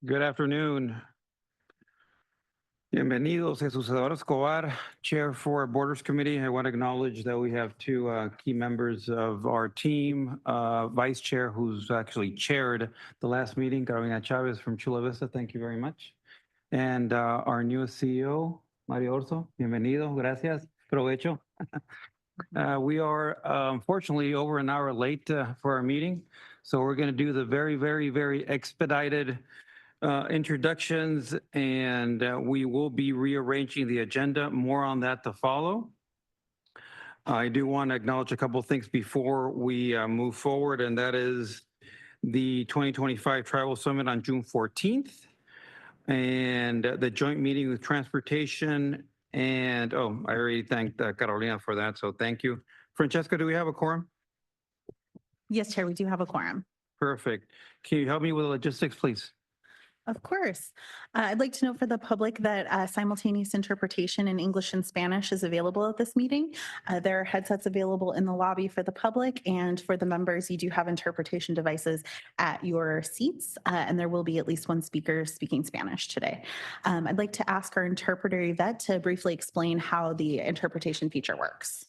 Good afternoon. Bienvenidos, Jesus Eduardo Escobar, Chair for Borders Committee. I want to acknowledge that we have two key members of our team. Vice Chair, who's actually chaired the last meeting, Carolina Chavez from Chula Vista. Thank you very much. And our newest CEO, Mario Orso. Bienvenido. Gracias. Provecho. We are unfortunately over an hour late for our meeting. So we're going to do the very expedited introductions, and we will be rearranging the agenda. More on that to follow. I do want to acknowledge a couple of things before we move forward, and that is the 2025 Tribal Summit on June 14th, and the joint meeting with Transportation. And I already thanked Carolina for that, so thank you. Francesca, do we have a quorum? Yes, Chair, we do have a quorum. Perfect. Can you help me with the logistics, please? Of course. I'd like to note for the public that simultaneous interpretation in English and Spanish is available at this meeting. There are headsets available in the lobby for the public, and for the members, you do have interpretation devices at your seats, and there will be at least one speaker speaking Spanish today. I'd like to ask our interpreter, Yvette, to briefly explain how the interpretation feature works.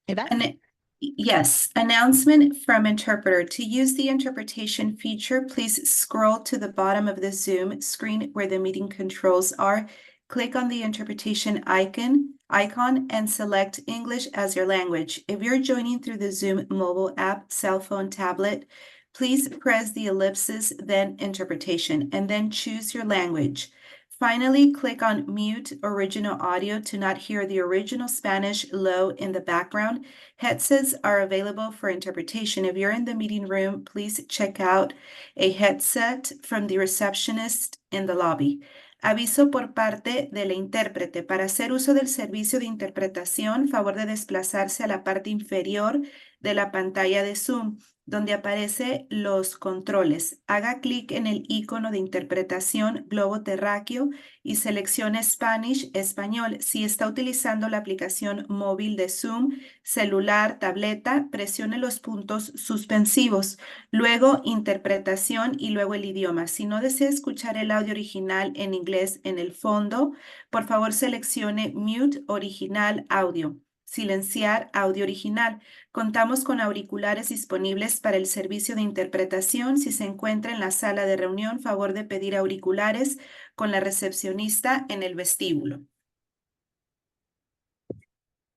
Yvette? Yes, announcement from interpreter. To use the interpretation feature, please scroll to the bottom of the Zoom screen where the meeting controls are. Click on the interpretation icon and select English as your language. If you're joining through the Zoom mobile app, cell phone, tablet, please press the ellipsis, then interpretation, and then choose your language. Finally, click on mute original audio to not hear the original Spanish low in the background. Headsets are available for interpretation. If you're in the meeting room, please check out a headset from the receptionist in the lobby. Aviso por parte de la intérprete. Para hacer uso del servicio de interpretación, favor de desplazarse a la parte inferior de la pantalla de Zoom, donde aparece los controles. Haga clic en el icono de interpretación globo terráqueo y seleccione Spanish, español. Si está utilizando la aplicación móvil de Zoom, celular, tableta, presione los puntos suspensivos, luego interpretación y luego el idioma. Si no desea escuchar el audio original en inglés en el fondo, por favor seleccione mute original audio. Silenciar audio original. Contamos con auriculares disponibles para el servicio de interpretación. Si se encuentra en la sala de reunión, favor de pedir auriculares con la recepcionista en el vestíbulo.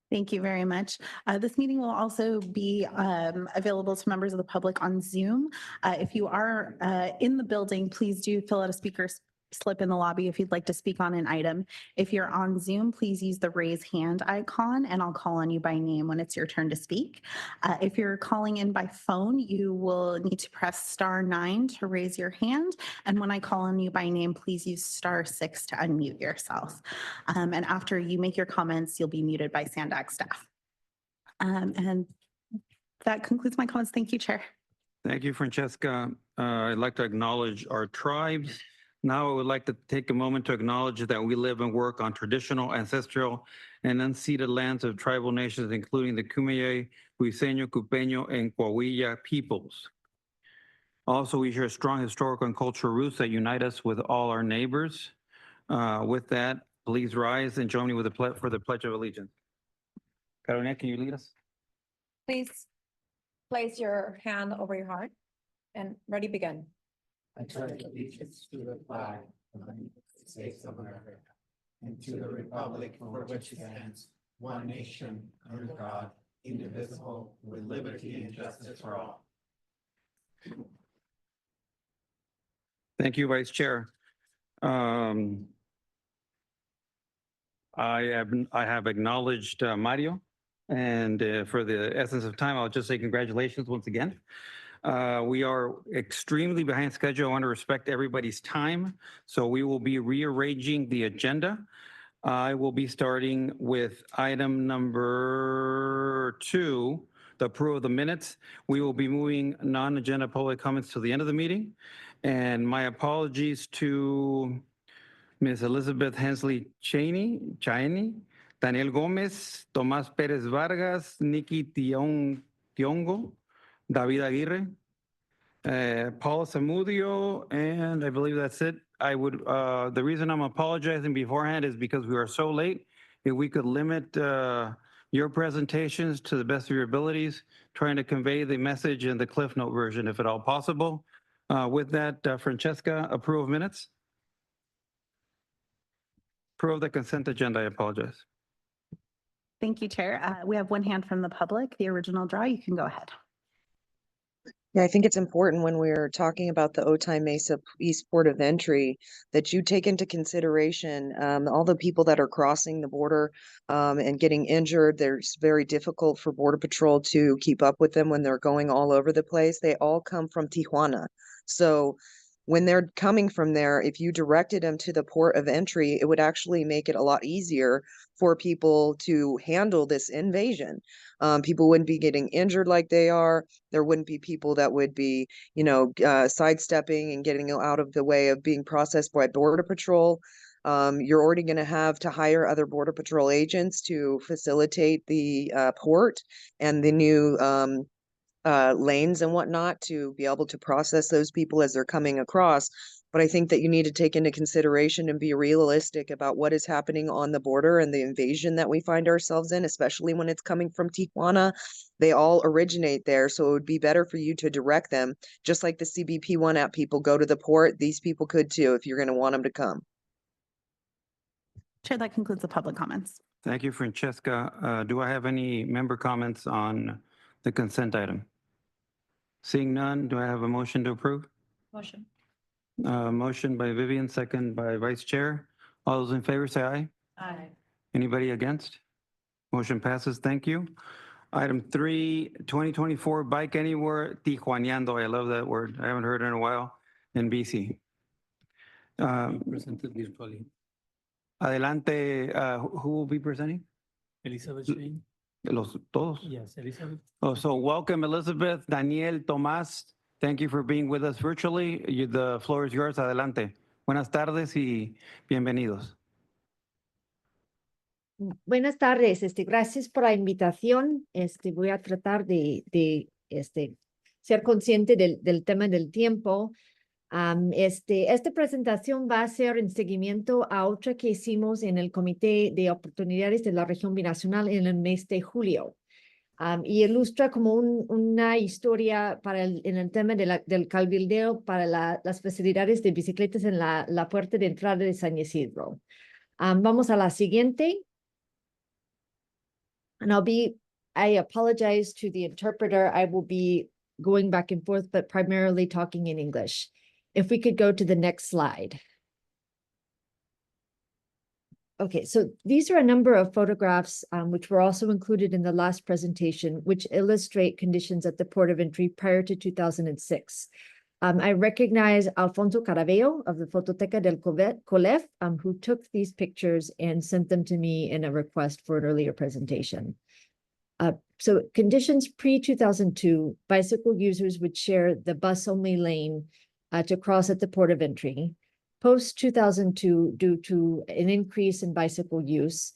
Thank you very much. This meeting will also be available to members of the public on Zoom. If you are in the building, please do fill out a speaker slip in the lobby if you'd like to speak on an item. If you're on Zoom, please use the raise hand icon and I'll call on you by name when it's your turn to speak. If you're calling in by phone, you will need to press *9 to raise your hand. And when I call on you by name, please use *6 to unmute yourself. And after you make your comments, you'll be muted by SANDAG staff. And that concludes my comments. Thank you, Chair. Thank you, Francesca. I'd like to acknowledge our tribes. Now I would like to take a moment to acknowledge that we live and work on traditional, ancestral, and unceded lands of tribal nations, including the Kumeyaay, Huiseño, Cupeño, and Coahuila peoples. Also, we share strong historical and cultural roots that unite us with all our neighbors. With that, please rise and join me with for the Pledge of Allegiance. Carolina, can you lead us? Please place your hand over your heart and ready, begin. I pledge allegiance to the flag of the United States of America and to the republic for which it stands, one nation, under God, indivisible, with liberty and justice for all. Thank you, Vice Chair. I have acknowledged Mario, and for the essence of time, I'll just say congratulations once again. We are extremely behind schedule. I want to respect everybody's time, so we will be rearranging the agenda. I will be starting with item number 2, the approval of the minutes. We will be moving non-agenda public comments to the end of the meeting. And my apologies to Ms. Elizabeth Hensley Cheney, Daniel Gomez, Tomás Pérez Vargas, Nikki Tiongo, David Aguirre, Paul Zamudio, and I believe that's it. I would, the reason I'm apologizing beforehand is because we are so late. If we could limit your presentations to the best of your abilities, trying to convey the message in the Cliff Note version, if at all possible. With that, Francesca, approve of minutes? Approve the consent agenda, I apologize. Thank you, Chair. We have one hand from the public, the original draw. You can go ahead. Yeah, I think it's important when we're talking about the Otay Mesa East Port of Entry that you take into consideration all the people that are crossing the border and getting injured. It's very difficult for Border Patrol to keep up with them when they're going all over the place. They all come from Tijuana. So when they're coming from there, if you directed them to the port of entry, it would actually make it a lot easier for people to handle this invasion. People wouldn't be getting injured like they are. There wouldn't be people that would be, sidestepping and getting out of the way of being processed by Border Patrol. You're already going to have to hire other Border Patrol agents to facilitate the port and the new lanes and whatnot to be able to process those people as they're coming across. But I think that you need to take into consideration and be realistic about what is happening on the border and the invasion that we find ourselves in, especially when it's coming from Tijuana. They all originate there, so it would be better for you to direct them. Just like the CBP One app people go to the port, these people could too if you're going to want them to come. Chair, that concludes the public comments. Thank you, Francesca. Do I have any member comments on the consent item? Seeing none, do I have a motion to approve? Motion. Motion by Vivian, second by Vice Chair. All those in favor say aye. Aye. Anybody against? Motion passes. Thank you. Item 3, 2024 Bike Anywhere Tijuaneando. I love that word. I haven't heard it in a while in BC. Presented virtually. Adelante. Who will be presenting? Elizabeth Shane. Todos? Yes, Elizabeth. Oh, so welcome, Elizabeth, Daniel, Tomás. Thank you for being with us virtually. The floor is yours. Adelante. Buenas tardes y bienvenidos. Buenas tardes, gracias por la invitación. Voy a tratar de ser consciente del tema del tiempo. Esta presentación va a ser en seguimiento a otra que hicimos en el Comité de Oportunidades de la Región Binacional en el mes de julio. Y ilustra como una historia en el tema del cabildeo para las facilidades de bicicletas en la puerta de entrada de San Isidro. Vamos a la siguiente. And I apologize to the interpreter. I will be going back and forth, but primarily talking in English. If we could go to the next slide. Okay, so these are a number of photographs which were also included in the last presentation, which illustrate conditions at the port of entry prior to 2006. I recognize Alfonso Carabello of the Fototeca del Colef, who took these pictures and sent them to me in a request for an earlier presentation. So conditions pre-2002, bicycle users would share the bus-only lane to cross at the port of entry. Post-2002, due to an increase in bicycle use,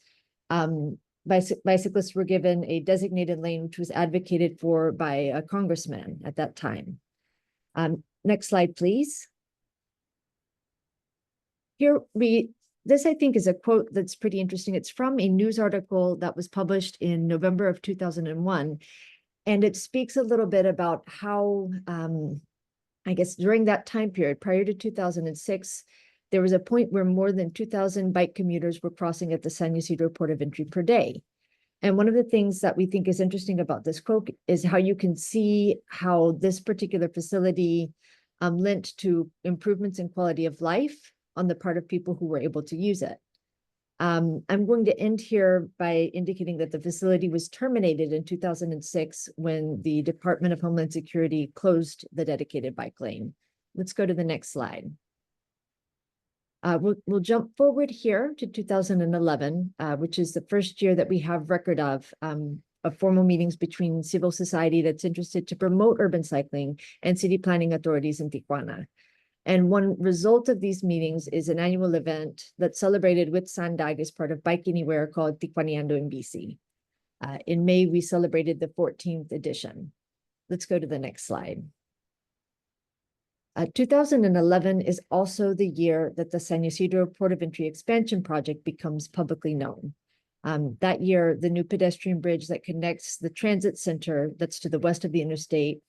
bicyclists were given a designated lane, which was advocated for by a congressman at that time. Next slide, please. This I think is a quote that's pretty interesting. It's from a news article that was published in November of 2001. And it speaks a little bit about how, I guess during that time period, prior to 2006, there was a point where more than 2,000 bike commuters were crossing at the San Isidro port of entry per day. And one of the things that we think is interesting about this quote is how you can see how this particular facility lent to improvements in quality of life on the part of people who were able to use it. I'm going to end here by indicating that the facility was terminated in 2006 when the Department of Homeland Security closed the dedicated bike lane. Let's go to the next slide. We'll jump forward here to 2011, which is the first year that we have record of formal meetings between civil society that's interested to promote urban cycling and city planning authorities in Tijuana. And one result of these meetings is an annual event that's celebrated with SANDAG as part of Bike Anywhere called Tijuaneando in BC. In May, we celebrated the 14th edition. Let's go to the next slide. 2011 is also the year that the San Ysidro Port of Entry expansion project becomes publicly known. That year, the new pedestrian bridge that connects the transit center that's to the west of the interstate,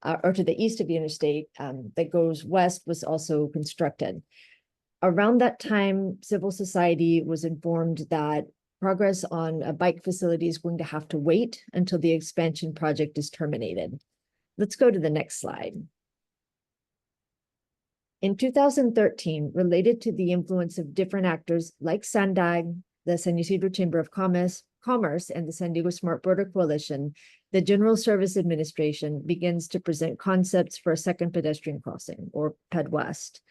or to the east of the interstate, that goes west, was also constructed. Around that time, civil society was informed that progress on a bike facility is going to have to wait until the expansion project is terminated. Let's go to the next slide. In 2013, related to the influence of different actors like SANDAG, the San Ysidro Chamber of Commerce, and the San Diego Smart Border Coalition, the General Service Administration begins to present concepts for a second pedestrian crossing, or PED West.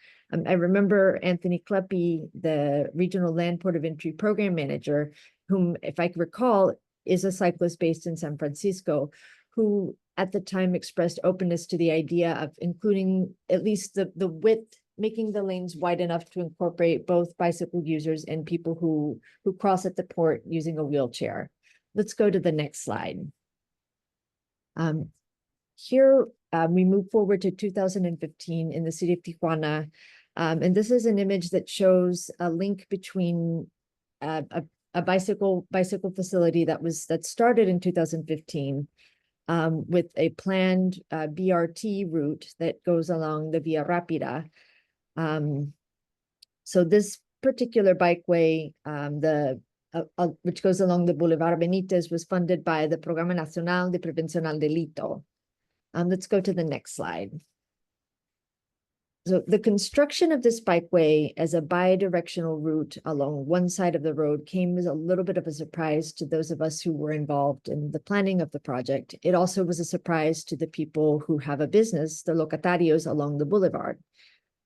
I remember Anthony Kleppe, the Regional Land Port of Entry Program Manager, whom, if I can recall, is a cyclist based in San Francisco, who at the time expressed openness to the idea of including at least the width, making the lanes wide enough to incorporate both bicycle users and people who cross at the port using a wheelchair. Let's go to the next slide. Here, we move forward to 2015 in the city of Tijuana. And this is an image that shows a link between a bicycle facility that started in 2015 with a planned BRT route that goes along the Via Rápida. So this particular bikeway, which goes along the Boulevard Benítez, was funded by the Programa Nacional de Prevención al Delito. Let's go to the next slide. So the construction of this bikeway as a bi-directional route along one side of the road came as a little bit of a surprise to those of us who were involved in the planning of the project. It also was a surprise to the people who have a business, the locatarios along the boulevard.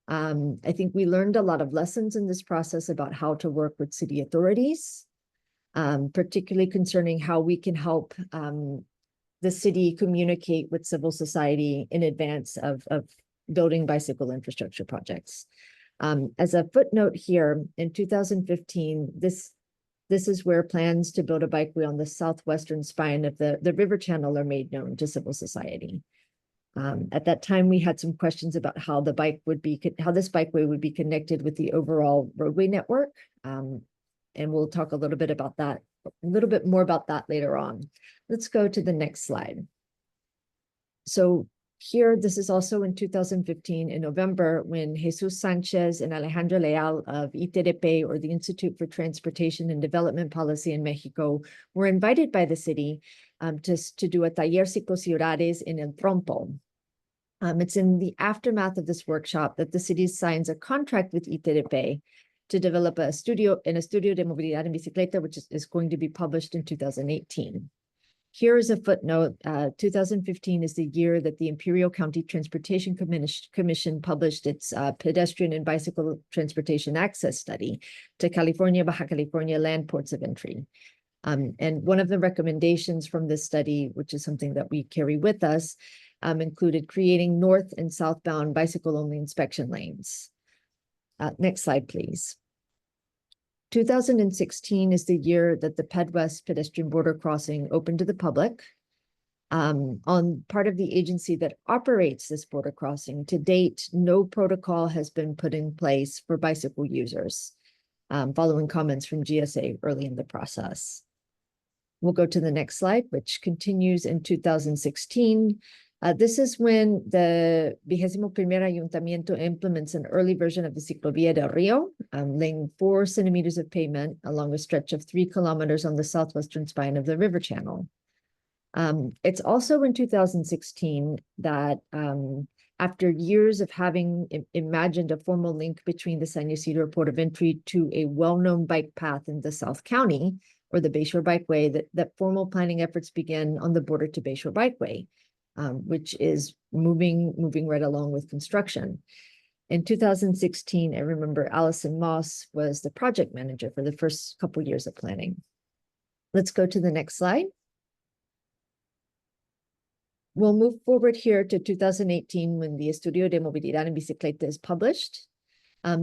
I think we learned a lot of lessons in this process about how to work with city authorities, particularly concerning how we can help the city communicate with civil society in advance of building bicycle infrastructure projects. As a footnote here, in 2015, this is where plans to build a bikeway on the southwestern spine of the river channel are made known to civil society. At that time, we had some questions about how this bikeway would be connected with the overall roadway network. And we'll talk a little bit more about that later on. Let's go to the next slide. So here, this is also in 2015 in November, when Jesus Sanchez and Alejandra Leal of ITDP, or the Institute for Transportation and Development Policy in Mexico, were invited by the city to do a taller ciclociudades in El Trompo. It's in the aftermath of this workshop that the city signs a contract with ITDP to develop a estudio de movilidad en bicicleta, which is going to be published in 2018. Here is a footnote. 2015 is the year that the Imperial County Transportation Commission published its pedestrian and bicycle transportation access study to California, Baja California land ports of entry. And one of the recommendations from this study, which is something that we carry with us, included creating north and southbound bicycle-only inspection lanes. Next slide, please. 2016 is the year that the PED West pedestrian border crossing opened to the public. On part of the agency that operates this border crossing, to date, no protocol has been put in place for bicycle users, following comments from GSA early in the process. We'll go to the next slide, which continues in 2016. This is when the 21º Ayuntamiento implements an early version of the Ciclovía del Río, laying 4 centimeters of pavement along a stretch of 3 kilometers on the southwestern spine of the river channel. It's also in 2016 that after years of having imagined a formal link between the San Ysidro Port of Entry to a well-known bike path in the South County, or the Bayshore Bikeway, that formal planning efforts began on the Border to Bayshore Bikeway, which is moving right along with construction. In 2016, I remember Allison Moss was the project manager for the first couple years of planning. Let's go to the next slide. We'll move forward here to 2018 when the Estudio de Movilidad en Bicicleta is published.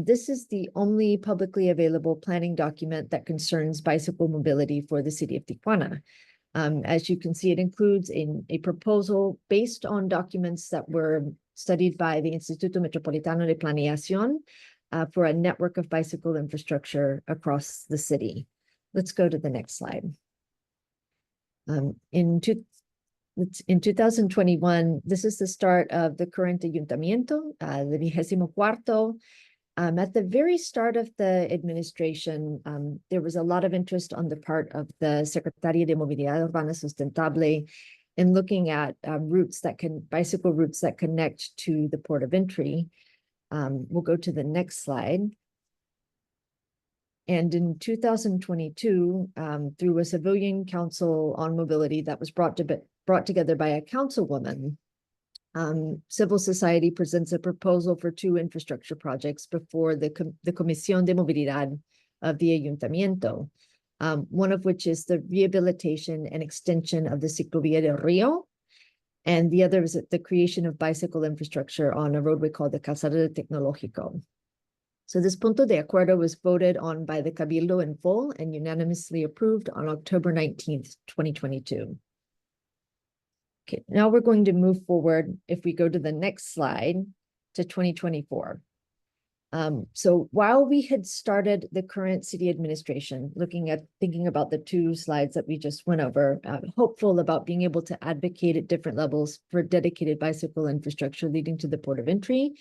This is the only publicly available planning document that concerns bicycle mobility for the city of Tijuana. As you can see, it includes a proposal based on documents that were studied by the Instituto Metropolitano de Planeación for a network of bicycle infrastructure across the city. Let's go to the next slide. In 2021, this is the start of the current ayuntamiento, the 24º. At the very start of the administration, there was a lot of interest on the part of the Secretaría de Movilidad Urbana Sustentable in looking at bicycle routes that connect to the port of entry. We'll go to the next slide. And in 2022, through a civilian council on mobility that was brought together by a councilwoman, civil society presents a proposal for 2 infrastructure projects before the Comisión de Movilidad of the Ayuntamiento, one of which is the rehabilitation and extension of the Ciclovía del Río, and the other is the creation of bicycle infrastructure on a roadway called the Calzada Tecnológico. So this punto de acuerdo was voted on by the Cabildo in full and unanimously approved on October 19th, 2022. Okay, now we're going to move forward, if we go to the next slide, to 2024. So while we had started the current city administration, thinking about the 2 slides that we just went over, hopeful about being able to advocate at different levels for dedicated bicycle infrastructure leading to the port of entry,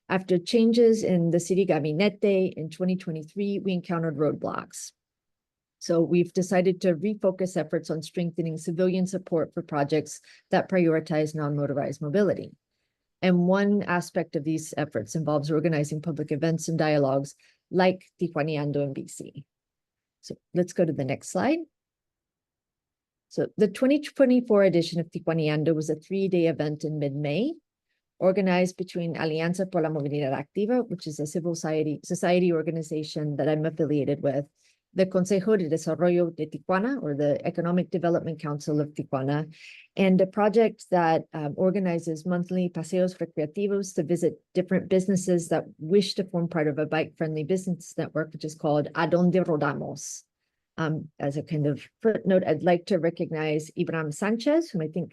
after changes in the city gabinete in 2023, we encountered roadblocks. So we've decided to refocus efforts on strengthening civilian support for projects that prioritize non-motorized mobility. And one aspect of these efforts involves organizing public events and dialogues like Tijuaneando in BC. So let's go to the next slide. So the 2024 edition of Tijuaneando was a 3-day event in mid-May, organized between Alianza por la Movilidad Activa, which is a civil society organization that I'm affiliated with, the Consejo de Desarrollo de Tijuana, or the Economic Development Council of Tijuana, and a project that organizes monthly paseos recreativos to visit different businesses that wish to form part of a bike-friendly business network, which is called A Donde Rodamos. As a kind of footnote, I'd like to recognize Ibrahim Sanchez, whom I think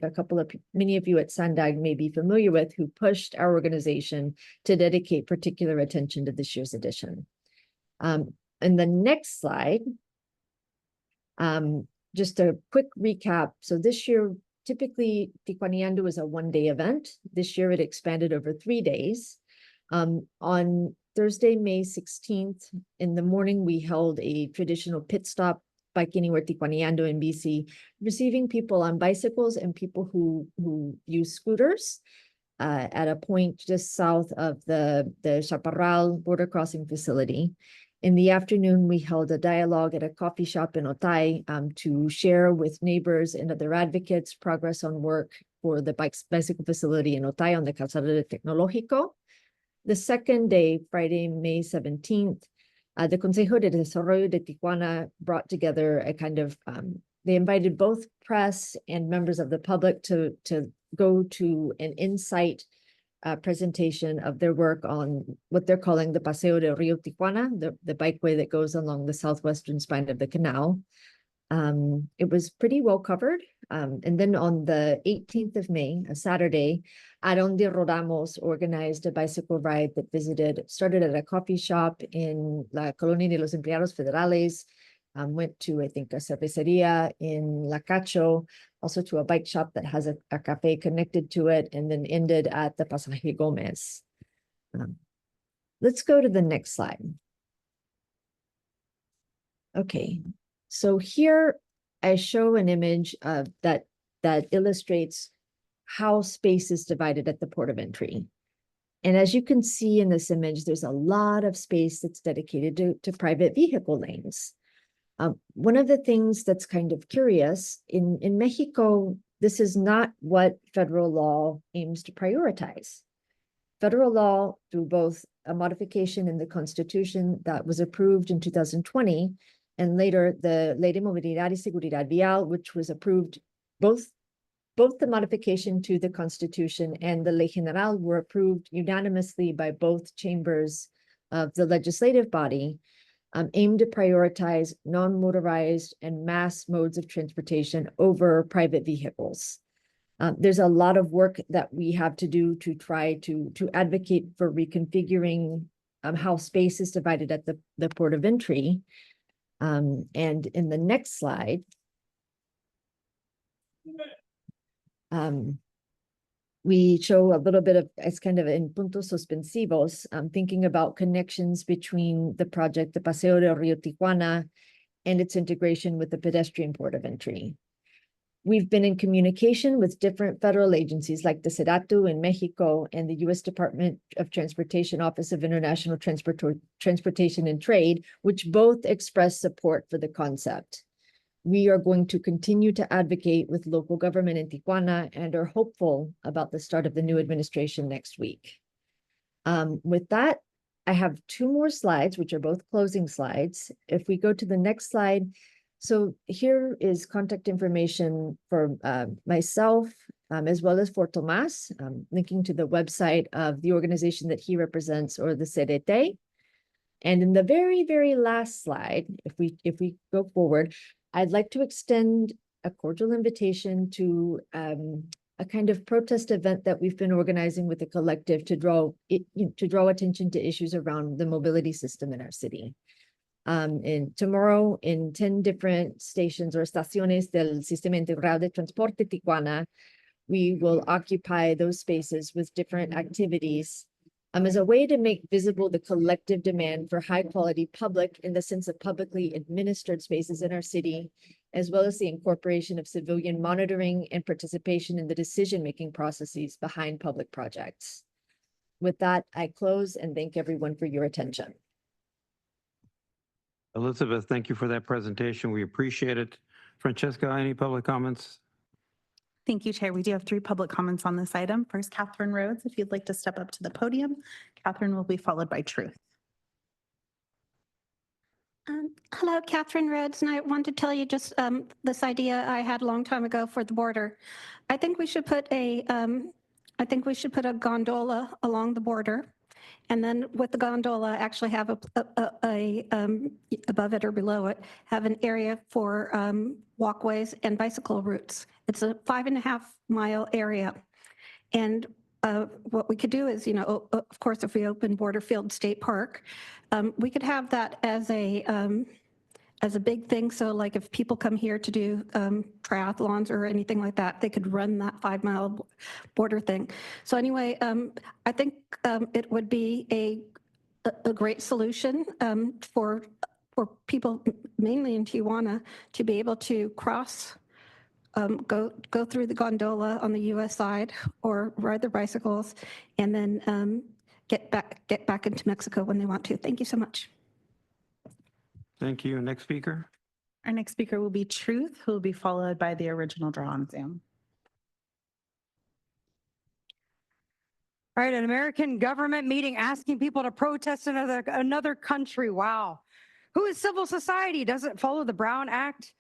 many of you at SANDAG may be familiar with, who pushed our organization to dedicate particular attention to this year's edition. And the next slide, just a quick recap. So this year, typically Tijuaneando is a 1-day event. This year it expanded over 3 days. On Thursday, May 16th, in the morning, we held a traditional pit stop, Bike Anywhere Tijuaneando in BC, receiving people on bicycles and people who use scooters at a point just south of the Chaparral border crossing facility. In the afternoon, we held a dialogue at a coffee shop in Otay to share with neighbors and other advocates progress on work for the bicycle facility in Otay on the Calzada Tecnológico. The second day, Friday, May 17th, the Consejo de Desarrollo de Tijuana brought together a kind of, they invited both press and members of the public to go to an insight presentation of their work on what they're calling the Paseo del Río Tijuana, the bikeway that goes along the southwestern spine of the canal. It was pretty well covered. And then on the 18th of May, a Saturday, A Donde Rodamos organized a bicycle ride that started at a coffee shop in La Colonia de los Empleados Federales, went to, I think, a cerveceria in La Cacho, also to a bike shop that has a cafe connected to it, and then ended at the Pasaje Gomez. Let's go to the next slide. Okay, so here I show an image that illustrates how space is divided at the port of entry. And as you can see in this image, there's a lot of space that's dedicated to private vehicle lanes. One of the things that's kind of curious, in Mexico, this is not what federal law aims to prioritize. Federal law, through both a modification in the Constitution that was approved in 2020, and later the Ley de Movilidad y Seguridad Vial, which was approved, both the modification to the Constitution and the Ley General were approved unanimously by both chambers of the legislative body, aimed to prioritize non-motorized and mass modes of transportation over private vehicles. There's a lot of work that we have to do to try to advocate for reconfiguring how space is divided at the port of entry. And in the next slide, we show a little bit of, it's kind of in puntos suspensivos, thinking about connections between the project, the Paseo del Rio Tijuana, and its integration with the pedestrian port of entry. We've been in communication with different federal agencies like the SEDATU in Mexico and the U.S. Department of Transportation Office of International Transportation and Trade, which both express support for the concept. We are going to continue to advocate with local government in Tijuana and are hopeful about the start of the new administration next week. With that, I have 2 more slides, which are both closing slides. If we go to the next slide, so here is contact information for myself, as well as for Tomas, linking to the website of the organization that he represents, or the CDT. And in the very, very last slide, if we go forward, I'd like to extend a cordial invitation to a kind of protest event that we've been organizing with the collective to draw attention to issues around the mobility system in our city. And tomorrow, in 10 different stations or estaciones del Sistema Integrado de Transporte Tijuana, we will occupy those spaces with different activities as a way to make visible the collective demand for high quality public, in the sense of publicly administered spaces in our city, as well as the incorporation of civilian monitoring and participation in the decision-making processes behind public projects. With that, I close and thank everyone for your attention. Elizabeth, thank you for that presentation. We appreciate it. Francesca, any public comments? Thank you, Chair. We do have 3 public comments on this item. First, Catherine Rhodes, if you'd like to step up to the podium. Catherine will be followed by Truth. Hello, Catherine Rhodes, and I want to tell you just this idea I had a long time ago for the border. I think we should put a gondola along the border, and then with the gondola, actually have above it or below it, have an area for walkways and bicycle routes. It's a 5.5-mile area, and what we could do is, of course, if we open Borderfield State Park, we could have that as a big thing. So like if people come here to do triathlons or anything like that, they could run that 5-mile border thing. So anyway, I think it would be a great solution for people, mainly in Tijuana, to be able to cross, go through the gondola on the U.S. side, or ride their bicycles, and then get back into Mexico when they want to. Thank you so much. Thank you. Next speaker. Our next speaker will be Truth, who will be followed by the original draw on Zoom. All right, an American government meeting asking people to protest another country. Wow. Who is civil society? Does it follow the Brown Act?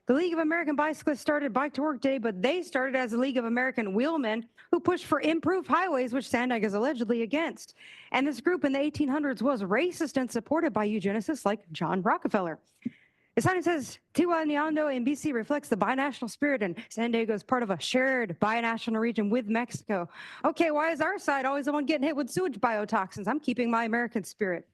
The League of American Bicyclists started Bike to Work Day, but they started as the League of American Wheelmen, who pushed for improved highways, which SANDAG is allegedly against. And this group in the 1800s was racist and supported by eugenicists like John Rockefeller. The sign says, Tijuana in BC reflects the binational spirit, and San Diego is part of a shared binational region with Mexico. Okay, why is our side always the one getting hit with sewage biotoxins? I'm keeping my American spirit.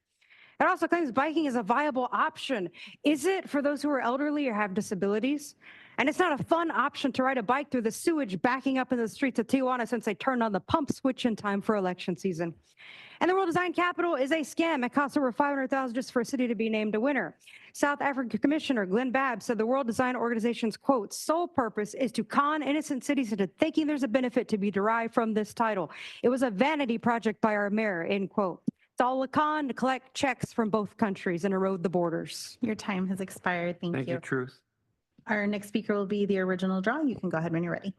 It also claims biking is a viable option. Is it for those who are elderly or have disabilities? And it's not a fun option to ride a bike through the sewage backing up in the streets of Tijuana since they turned on the pump switch in time for election season. And the World Design Capital is a scam. It costs over $500,000 just for a city to be named a winner. South African Commissioner Glenn Babb said the World Design Organization's, quote, sole purpose is to con innocent cities into thinking there's a benefit to be derived from this title. It was a vanity project by our mayor, end quote. It's all a con to collect checks from both countries and erode the borders. Your time has expired. Thank Thank you, you. Truth. Our next speaker will be the original draw. You can go ahead when you're ready.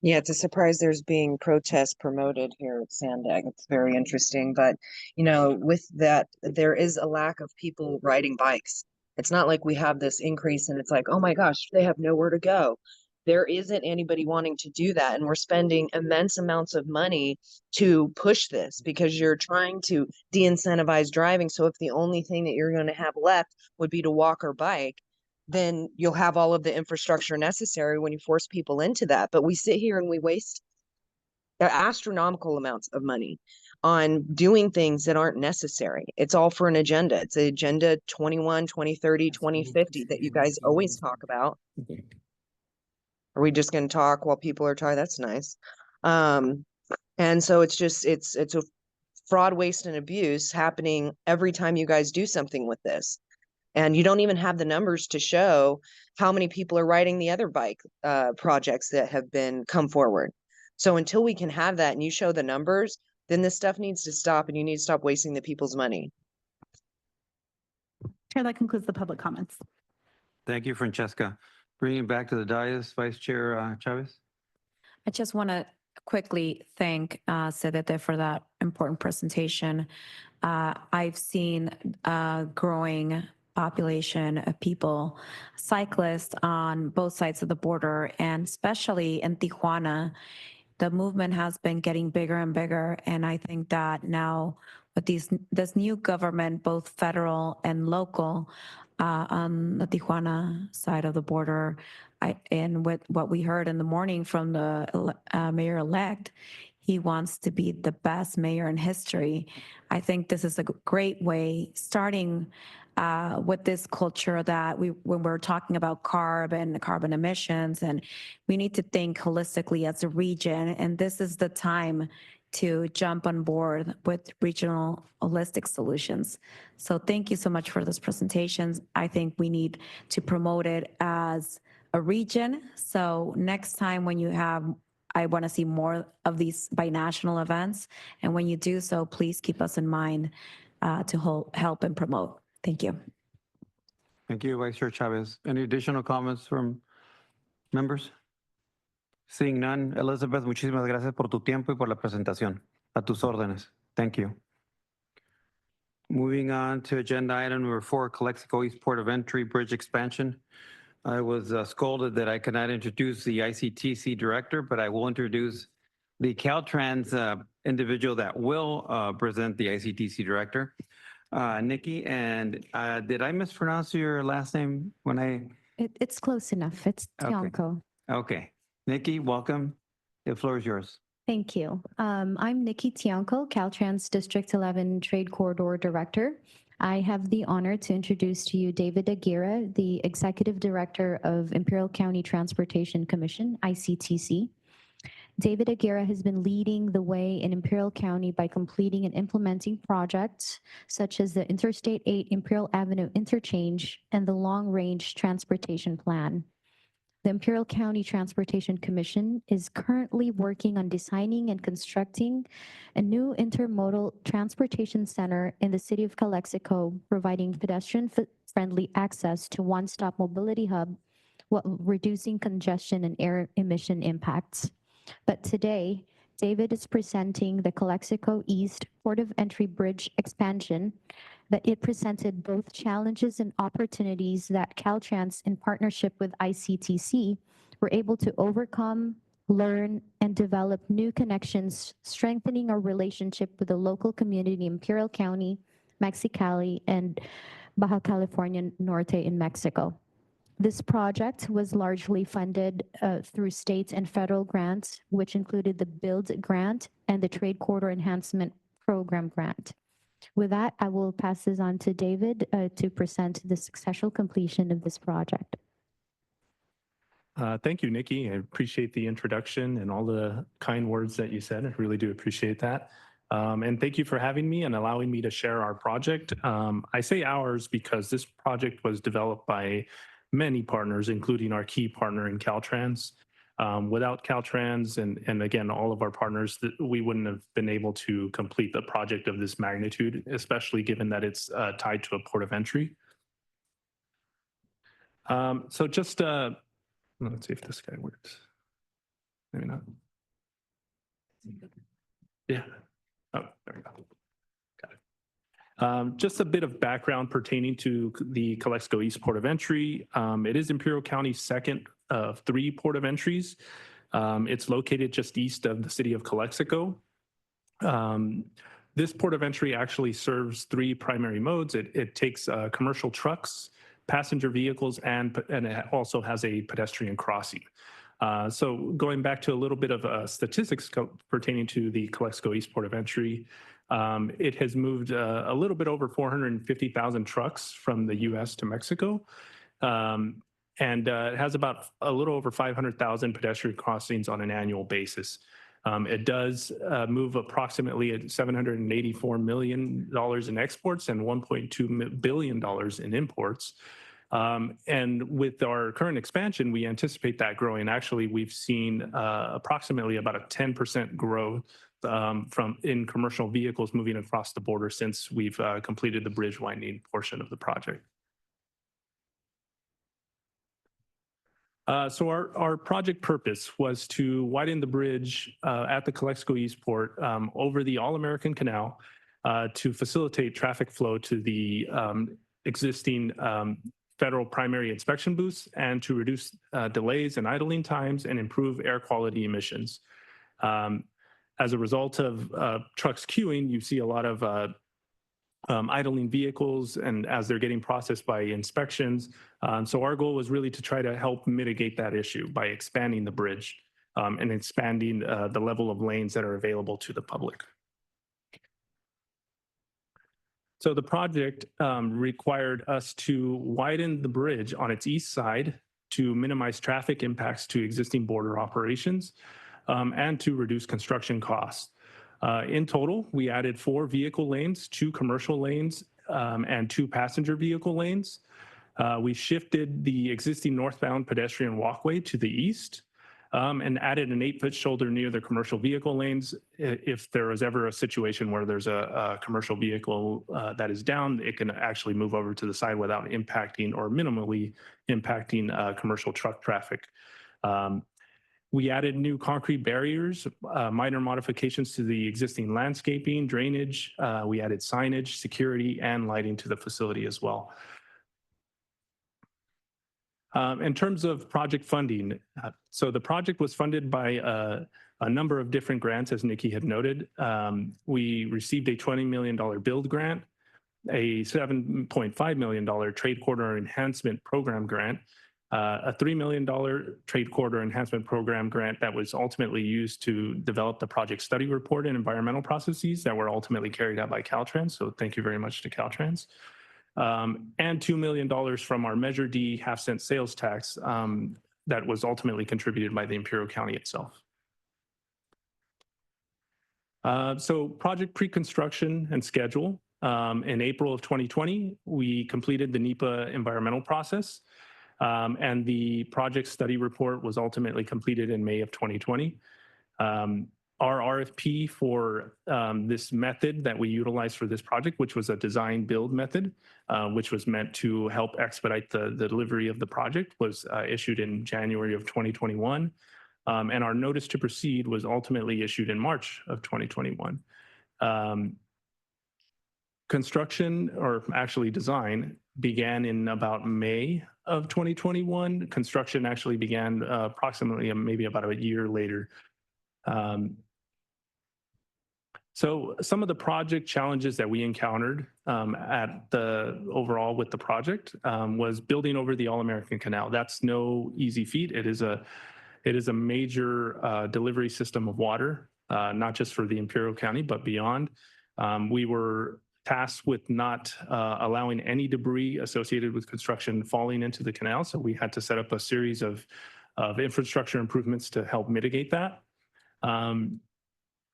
Yeah, it's a surprise there's being protests promoted here at SANDAG. It's very interesting. But, with that, there is a lack of people riding bikes. It's not like we have this increase and it's like, oh my gosh, they have nowhere to go. There isn't anybody wanting to do that. And we're spending immense amounts of money to push this because you're trying to de-incentivize driving. So if the only thing that you're going to have left would be to walk or bike, then you'll have all of the infrastructure necessary when you force people into that. But we sit here and we waste astronomical amounts of money on doing things that aren't necessary. It's all for an agenda. It's Agenda 21, 2030, 2050 that you guys always talk about. Are we just going to talk while people are talking? That's nice. And so it's just, it's a fraud, waste, and abuse happening every time you guys do something with this. And you don't even have the numbers to show how many people are riding the other bike projects that have been come forward. So until we can have that and you show the numbers, then this stuff needs to stop and you need to stop wasting the people's money. Chair, that concludes the public comments. Thank you, Francesca. Bringing it back to the dais, Vice Chair Chavez. I just want to quickly thank Sedete for that important presentation. I've seen a growing population of people, cyclists on both sides of the border, and especially in Tijuana. The movement has been getting bigger and bigger, and I think that now with this new government, both federal and local, on the Tijuana side of the border, and with what we heard in the morning from the mayor-elect, he wants to be the best mayor in history. I think this is a great way, starting with this culture that when we're talking about carbon emissions, and we need to think holistically as a region, and this is the time to jump on board with regional holistic solutions. So thank you so much for this presentation. I think we need to promote it as a region. So next time when you have, I want to see more of these binational events. And when you do so, please keep us in mind to help and promote. Thank you. Thank you, Vice Chair Chavez. Any additional comments from members? Seeing none, Elizabeth, muchísimas gracias por tu tiempo y por la presentación. A tus órdenes. Thank you. Moving on to agenda item number 4, Calexico East Port of Entry Bridge Expansion. I was scolded that I could not introduce the ICTC director, but I will introduce the Caltrans individual that will present the ICTC director, Nikki. And did I mispronounce your last name when I? It's close enough. It's Tianco. Okay. Nikki, welcome. The floor is yours. Thank you. I'm Nikki Tianco, Caltrans District 11 Trade Corridor Director. I have the honor to introduce to you David Aguirre, the Executive Director of Imperial County Transportation Commission, ICTC. David Aguirre has been leading the way in Imperial County by completing and implementing projects such as the Interstate 8 Imperial Avenue Interchange and the Long Range Transportation Plan. The Imperial County Transportation Commission is currently working on designing and constructing a new intermodal transportation center in the city of Calexico, providing pedestrian-friendly access to one-stop mobility hub while reducing congestion and air emission impacts. But today, David is presenting the Calexico East Port of Entry Bridge expansion, that it presented both challenges and opportunities that Caltrans, in partnership with ICTC, were able to overcome, learn, and develop new connections, strengthening our relationship with the local community in Imperial County, Mexicali, and Baja California Norte in Mexico. This project was largely funded through state and federal grants, which included the BUILD grant and the Trade Corridor Enhancement Program grant. With that, I will pass this on to David to present the successful completion of this project. Thank you, Nikki. I appreciate the introduction and all the kind words that you said. I really do appreciate that. And thank you for having me and allowing me to share our project. I say ours because this project was developed by many partners, including our key partner in Caltrans. Without Caltrans and again, all of our partners, we wouldn't have been able to complete the project of this magnitude, especially given that it's tied to a port of entry. So just, let's see if this guy works. Maybe not. Yeah. Oh, there we go. Got it. Just a bit of background pertaining to the Calexico East Port of Entry. It is Imperial County's second of 3 port of entries. It's located just east of the city of Calexico. This port of entry actually serves 3 primary modes. It takes commercial trucks, passenger vehicles, and it also has a pedestrian crossing. So going back to a little bit of statistics pertaining to the Calexico East Port of Entry, it has moved a little bit over 450,000 trucks from the U.S. to Mexico. And it has about a little over 500,000 pedestrian crossings on an annual basis. It does move approximately $784 million in exports and $1.2 billion in imports. And with our current expansion, we anticipate that growing. Actually, we've seen approximately about a 10% growth in commercial vehicles moving across the border since we've completed the bridge widening portion of the project. So our project purpose was to widen the bridge at the Calexico East Port over the All-American Canal to facilitate traffic flow to the existing federal primary inspection booths and to reduce delays and idling times and improve air quality emissions. As a result of trucks queuing, you see a lot of idling vehicles and as they're getting processed by inspections. So our goal was really to try to help mitigate that issue by expanding the bridge and expanding the level of lanes that are available to the public. So the project required us to widen the bridge on its east side to minimize traffic impacts to existing border operations and to reduce construction costs. In total, we added 4 vehicle lanes, 2 commercial lanes, and 2 passenger vehicle lanes. We shifted the existing northbound pedestrian walkway to the east and added an 8-foot shoulder near the commercial vehicle lanes. If there was ever a situation where there's a commercial vehicle that is down, it can actually move over to the side without impacting or minimally impacting commercial truck traffic. We added new concrete barriers, minor modifications to the existing landscaping, drainage. We added signage, security, and lighting to the facility as well. In terms of project funding, so the project was funded by a number of different grants, as Nikki had noted. We received a $20 million build grant, a $7.5 million trade corridor enhancement program grant, a $3 million trade corridor enhancement program grant that was ultimately used to develop the project study report and environmental processes that were ultimately carried out by Caltrans. So thank you very much to Caltrans. And $2 million from our Measure D half-cent sales tax that was ultimately contributed by the Imperial County itself. So project pre-construction and schedule. In April of 2020, we completed the NEPA environmental process. And the project study report was ultimately completed in May of 2020. Our RFP for this method that we utilized for this project, which was a design build method, which was meant to help expedite the delivery of the project, was issued in January of 2021. And our notice to proceed was ultimately issued in March of 2021. Construction, or actually design, began in about May of 2021. Construction actually began approximately maybe about a year later. So some of the project challenges that we encountered overall with the project was building over the All-American Canal. That's no easy feat. It is a major delivery system of water, not just for the Imperial County, but beyond. We were tasked with not allowing any debris associated with construction falling into the canal. So we had to set up a series of infrastructure improvements to help mitigate that.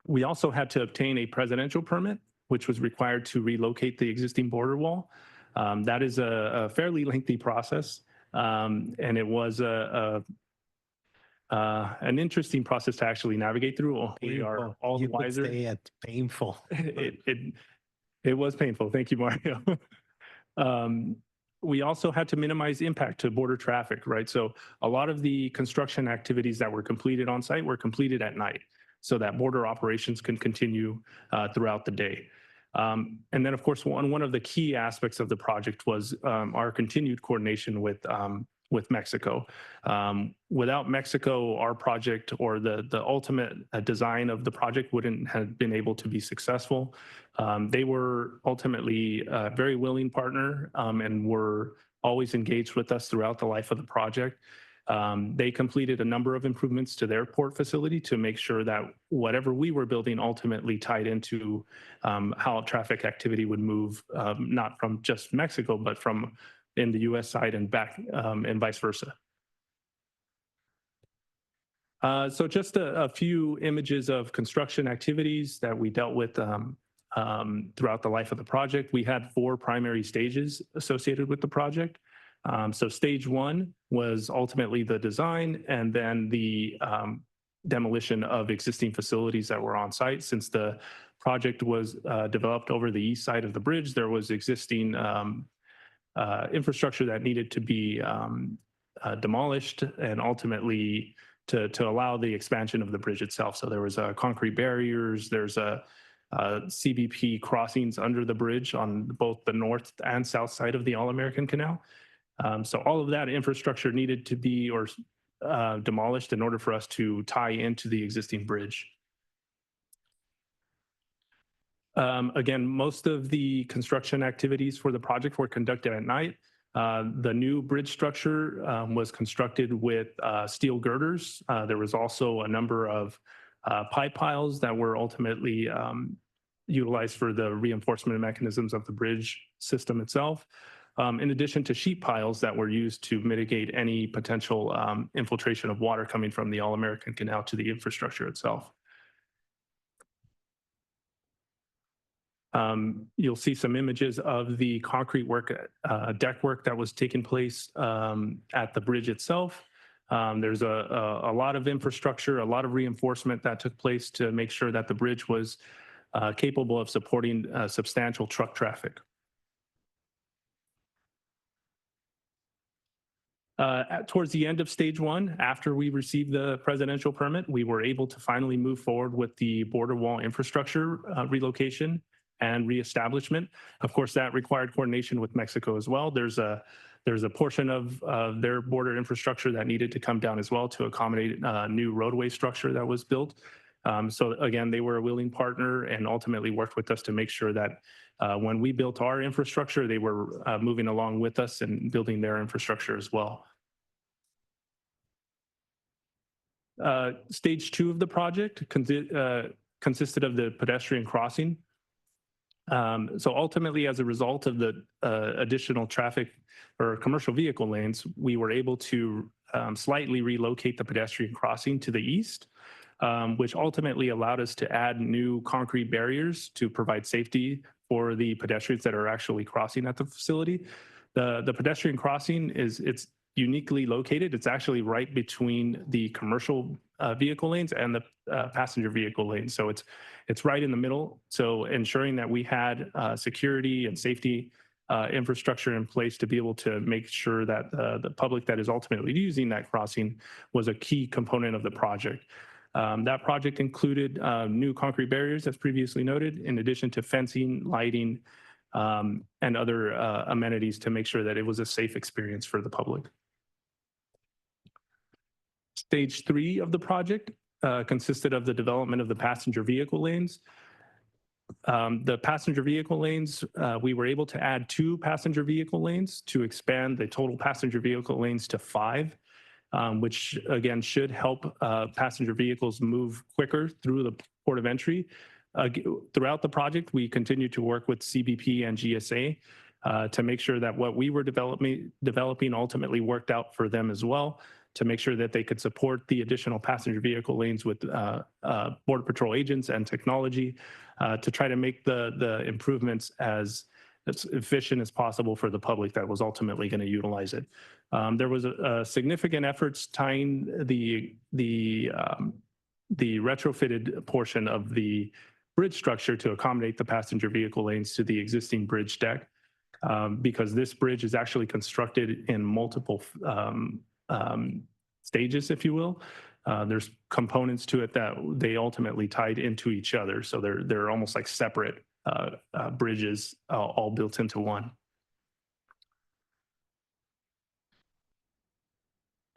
We also had to obtain a presidential permit, which was required to relocate the existing border wall. That is a fairly lengthy process. And it was an interesting process to actually navigate through. We are all the wiser. It's painful. It was painful. Thank you, Mario. We also had to minimize impact to border traffic, right? So a lot of the construction activities that were completed on site were completed at night so that border operations can continue throughout the day. And then, of course, one of the key aspects of the project was our continued coordination with Mexico. Without Mexico, our project or the ultimate design of the project wouldn't have been able to be successful. They were ultimately a very willing partner and were always engaged with us throughout the life of the project. They completed a number of improvements to their port facility to make sure that whatever we were building ultimately tied into how traffic activity would move, not from just Mexico, but from in the US side and back and vice versa. So just a few images of construction activities that we dealt with throughout the life of the project. We had 4 primary stages associated with the project. So stage 1 was ultimately the design and then the demolition of existing facilities that were on site. Since the project was developed over the east side of the bridge, there was existing infrastructure that needed to be demolished and ultimately to allow the expansion of the bridge itself. So there was concrete barriers, there's CBP crossings under the bridge on both the north and south side of the All-American Canal. So all of that infrastructure needed to be demolished in order for us to tie into the existing bridge. Again, most of the construction activities for the project were conducted at night. The new bridge structure was constructed with steel girders. There was also a number of pipe piles that were ultimately utilized for the reinforcement mechanisms of the bridge system itself, in addition to sheet piles that were used to mitigate any potential infiltration of water coming from the All-American Canal to the infrastructure itself. You'll see some images of the concrete work, deck work that was taking place at the bridge itself. There's a lot of infrastructure, a lot of reinforcement that took place to make sure that the bridge was capable of supporting substantial truck traffic. Towards the end of stage 1, after we received the presidential permit, we were able to finally move forward with the border wall infrastructure relocation and reestablishment. Of course, that required coordination with Mexico as well. There's a portion of their border infrastructure that needed to come down as well to accommodate a new roadway structure that was built. So again, they were a willing partner and ultimately worked with us to make sure that when we built our infrastructure, they were moving along with us and building their infrastructure as well. Stage 2 of the project consisted of the pedestrian crossing. So ultimately, as a result of the additional traffic or commercial vehicle lanes, we were able to slightly relocate the pedestrian crossing to the east, which ultimately allowed us to add new concrete barriers to provide safety for the pedestrians that are actually crossing at the facility. The pedestrian crossing it's uniquely located. It's actually right between the commercial vehicle lanes and the passenger vehicle lanes. So it's right in the middle. So ensuring that we had security and safety infrastructure in place to be able to make sure that the public that is ultimately using that crossing was a key component of the project. That project included new concrete barriers, as previously noted, in addition to fencing, lighting, and other amenities to make sure that it was a safe experience for the public. Stage 3 of the project consisted of the development of the passenger vehicle lanes. The passenger vehicle lanes, we were able to add 2 passenger vehicle lanes to expand the total passenger vehicle lanes to 5, which again should help passenger vehicles move quicker through the port of entry. Throughout the project, we continue to work with CBP and GSA to make sure that what we were developing ultimately worked out for them as well, to make sure that they could support the additional passenger vehicle lanes with Border Patrol agents and technology to try to make the improvements as efficient as possible for the public that was ultimately going to utilize it. There was a significant efforts tying the retrofitted portion of the bridge structure to accommodate the passenger vehicle lanes to the existing bridge deck, because this bridge is actually constructed in multiple stages, if you will. There's components to it that they ultimately tied into each other. So they're almost like separate bridges all built into one.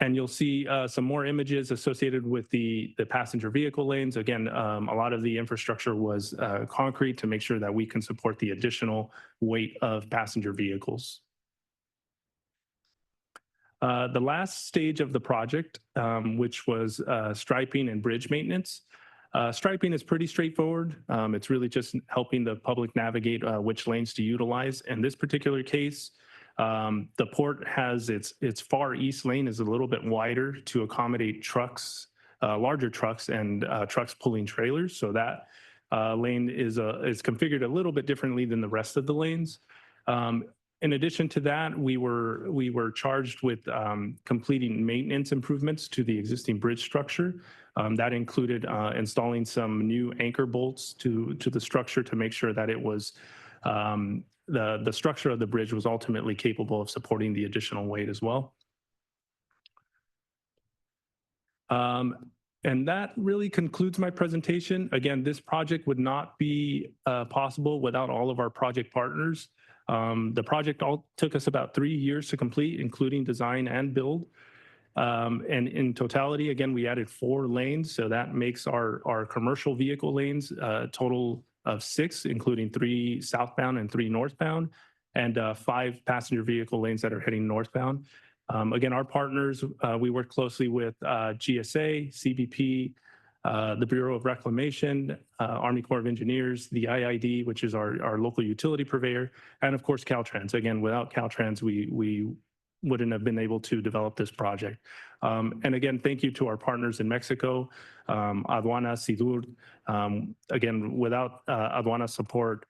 And you'll see some more images associated with the passenger vehicle lanes. Again, a lot of the infrastructure was concrete to make sure that we can support the additional weight of passenger vehicles. The last stage of the project, which was striping and bridge maintenance. Striping is pretty straightforward. It's really just helping the public navigate which lanes to utilize. In this particular case, the port has its far east lane is a little bit wider to accommodate trucks, larger trucks and trucks pulling trailers. So that lane is configured a little bit differently than the rest of the lanes. In addition to that, we were charged with completing maintenance improvements to the existing bridge structure. That included installing some new anchor bolts to the structure to make sure that it was the structure of the bridge was ultimately capable of supporting the additional weight as well. And that really concludes my presentation. Again, this project would not be possible without all of our project partners. The project all took us about 3 years to complete, including design and build. And in totality, again, we added 4 lanes. So that makes our commercial vehicle lanes a total of 6, including 3 southbound and 3 northbound, and 5 passenger vehicle lanes that are heading northbound. Again, our partners, we work closely with GSA, CBP, the Bureau of Reclamation, Army Corps of Engineers, the IID, which is our local utility purveyor, and of course, Caltrans. Again, without Caltrans, we wouldn't have been able to develop this project. And again, thank you to our partners in Mexico, Aduana, Sidur. Again, without Aduana support,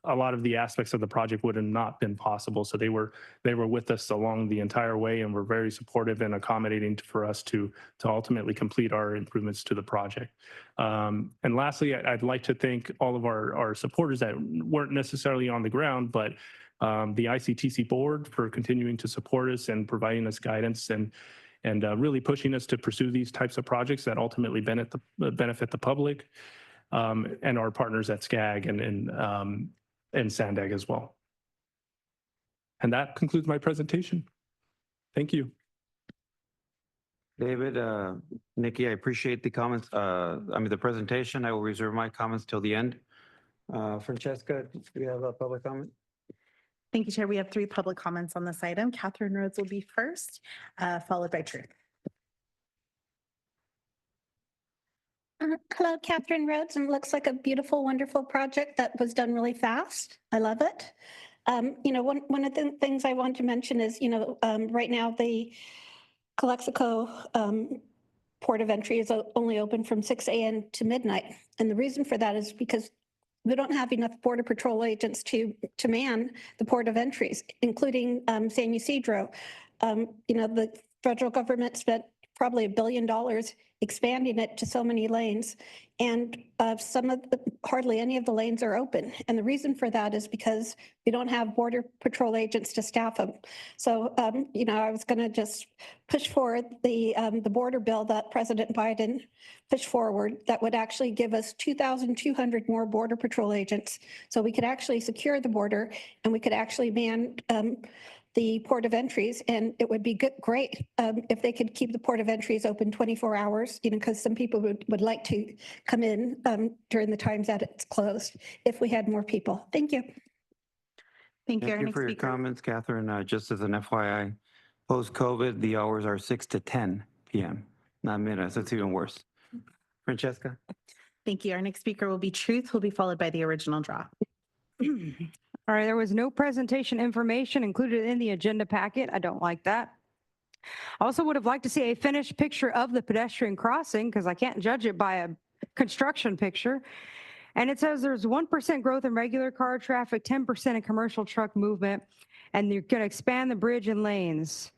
a lot of the aspects of the project would have not been possible. So they were with us along the entire way and were very supportive and accommodating for us to ultimately complete our improvements to the project. And lastly, I'd like to thank all of our supporters that weren't necessarily on the ground, but the ICTC board for continuing to support us and providing us guidance and really pushing us to pursue these types of projects that ultimately benefit the public, and our partners at SCAG and SANDAG as well. And that concludes my presentation. Thank you. David, Nikki, I appreciate the comments. The presentation. I will reserve my comments till the end. Francesca, do you have a public comment? Thank you, Chair. We have 3 public comments on this item. Catherine Rhodes will be first, followed by Truth. Hello, Catherine Rhodes, and it looks like a beautiful, wonderful project that was done really fast. I love it. One of the things I want to mention is, right now the Calexico port of entry is only open from 6 a.m. to midnight. And the reason for that is because we don't have enough Border Patrol agents to man the port of entries, including San Ysidro. The federal government spent probably $1 billion expanding it to so many lanes, and hardly any of the lanes are open. And the reason for that is because we don't have Border Patrol agents to staff them. So, I was going to just push forward the border bill that President Biden pushed forward that would actually give us 2,200 more Border Patrol agents, so we could actually secure the border and we could actually man the port of entries, and it would be great if they could keep the port of entries open 24 hours, because some people would like to come in during the times that it's closed if we had more people. Thank you. Thank you. Thank you for your comments, Catherine. Just as an FYI, post-COVID, the hours are 6 to 10 p.m., not midnight, so it's even worse. Francesca? Thank you. Our next speaker will be Truth, who will be followed by the original draw. All right, there was no presentation information included in the agenda packet. I don't like that. I also would have liked to see a finished picture of the pedestrian crossing because I can't judge it by a construction picture. And it says there's 1% growth in regular car traffic, 10% in commercial truck movement, and you're going to expand the bridge and lanes.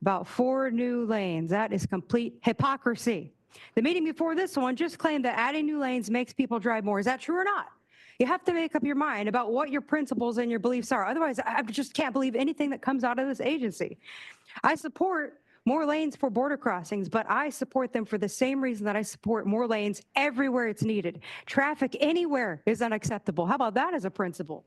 About 4 new lanes. That is complete hypocrisy. The meeting before this one just claimed that adding new lanes makes people drive more. Is that true or not? You have to make up your mind about what your principles and your beliefs are. Otherwise, I just can't believe anything that comes out of this agency. I support more lanes for border crossings, but I support them for the same reason that I support more lanes everywhere it's needed. Traffic anywhere is unacceptable. How about that as a principle?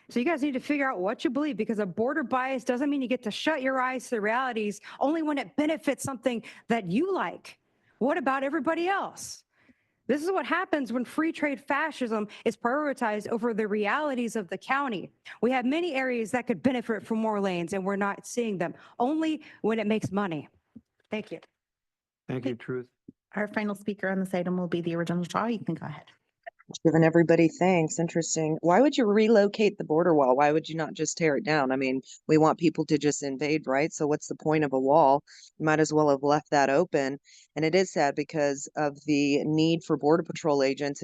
So you guys need to figure out what you believe, because a border bias doesn't mean you get to shut your eyes to the realities only when it benefits something that you like. What about everybody else? This is what happens when free trade fascism is prioritized over the realities of the county. We have many areas that could benefit from more lanes, and we're not seeing them, only when it makes money. Thank you. Thank you, Truth. Our final speaker on this item will be the original straw. You can go ahead. Giving everybody thanks. Interesting. Why would you relocate the border wall? Why would you not just tear it down? I mean, we want people to just invade, right? So what's the point of a wall? You might as well have left that open. And it is sad because of the need for Border Patrol agents.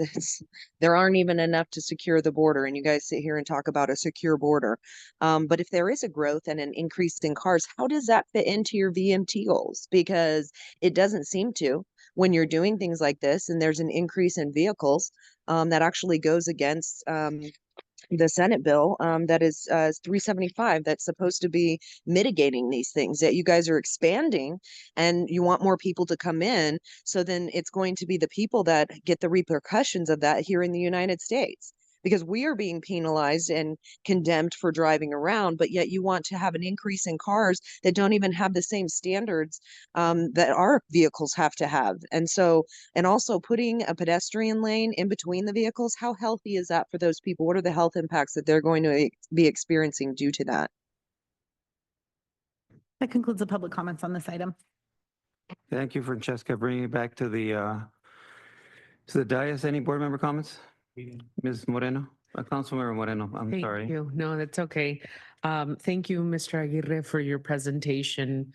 There aren't even enough to secure the border. And you guys sit here and talk about a secure border. But if there is a growth and an increase in cars, how does that fit into your VMT goals? Because it doesn't seem to. When you're doing things like this and there's an increase in vehicles, that actually goes against the Senate bill that is 375 that's supposed to be mitigating these things that you guys are expanding, and you want more people to come in. So then it's going to be the people that get the repercussions of that here in the United States, because we are being penalized and condemned for driving around, but yet you want to have an increase in cars that don't even have the same standards that our vehicles have to have. And so, and also putting a pedestrian lane in between the vehicles, how healthy is that for those people? What are the health impacts that they're going to be experiencing due to that? That concludes the public comments on this item. Thank you, Francesca. Bringing it back to the dais. Any board member comments? Ms. Moreno, Councilmember Moreno, I'm sorry. Thank you. No, that's okay. Thank you, Mr. Aguirre, for your presentation.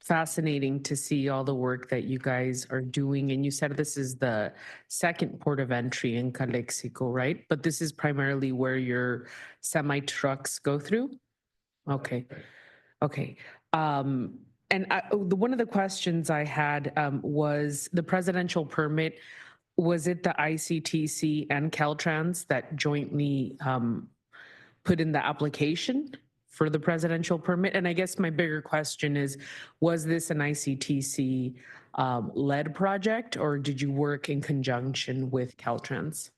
Fascinating to see all the work that you guys are doing. And you said this is the second port of entry in Calexico, right? But this is primarily where your semi trucks go through? Okay. Okay. And one of the questions I had was the presidential permit. Was it the ICTC and Caltrans that jointly put in the application for the presidential permit? And I guess my bigger question is, was this an ICTC led project, or did you work in conjunction with Caltrans?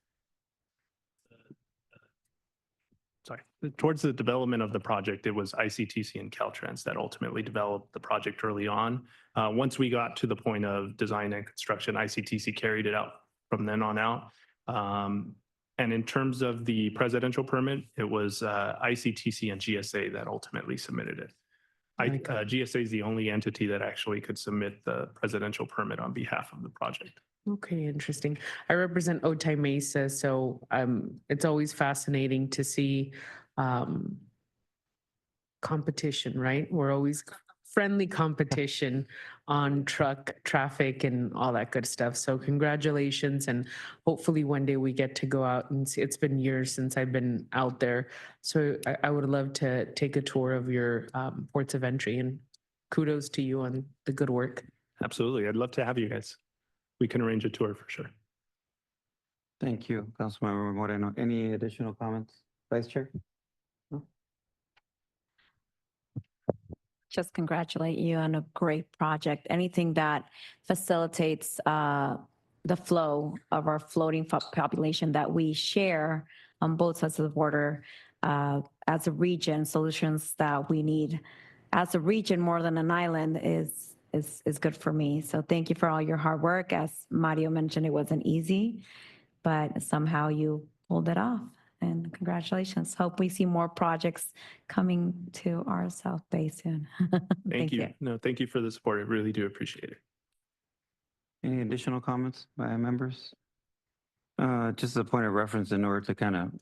Sorry, towards the development of the project, it was ICTC and Caltrans that ultimately developed the project early on. Once we got to the point of design and construction, ICTC carried it out from then on out. And in terms of the presidential permit, it was ICTC and GSA that ultimately submitted it. GSA is the only entity that actually could submit the presidential permit on behalf of the project. Okay, interesting. I represent Otay Mesa, so it's always fascinating to see competition, right? We're always friendly competition on truck traffic and all that good stuff. So congratulations, and hopefully one day we get to go out and see. It's been years since I've been out there. So I would love to take a tour of your ports of entry, and kudos to you on the good work. Absolutely. I'd love to have you guys. We can arrange a tour for sure. Thank you, Councilmember Moreno. Any additional comments, Vice Chair? No? Just congratulate you on a great project. Anything that facilitates the flow of our floating population that we share on both sides of the border as a region, solutions that we need as a region more than an island is good for me. So thank you for all your hard work. As Mario mentioned, it wasn't easy, but somehow you pulled it off. And congratulations. Hope we see more projects coming to our South Bay soon. Thank you. No, thank you for the support. I really do appreciate it. Any additional comments by members? Just a point of reference in order to kind of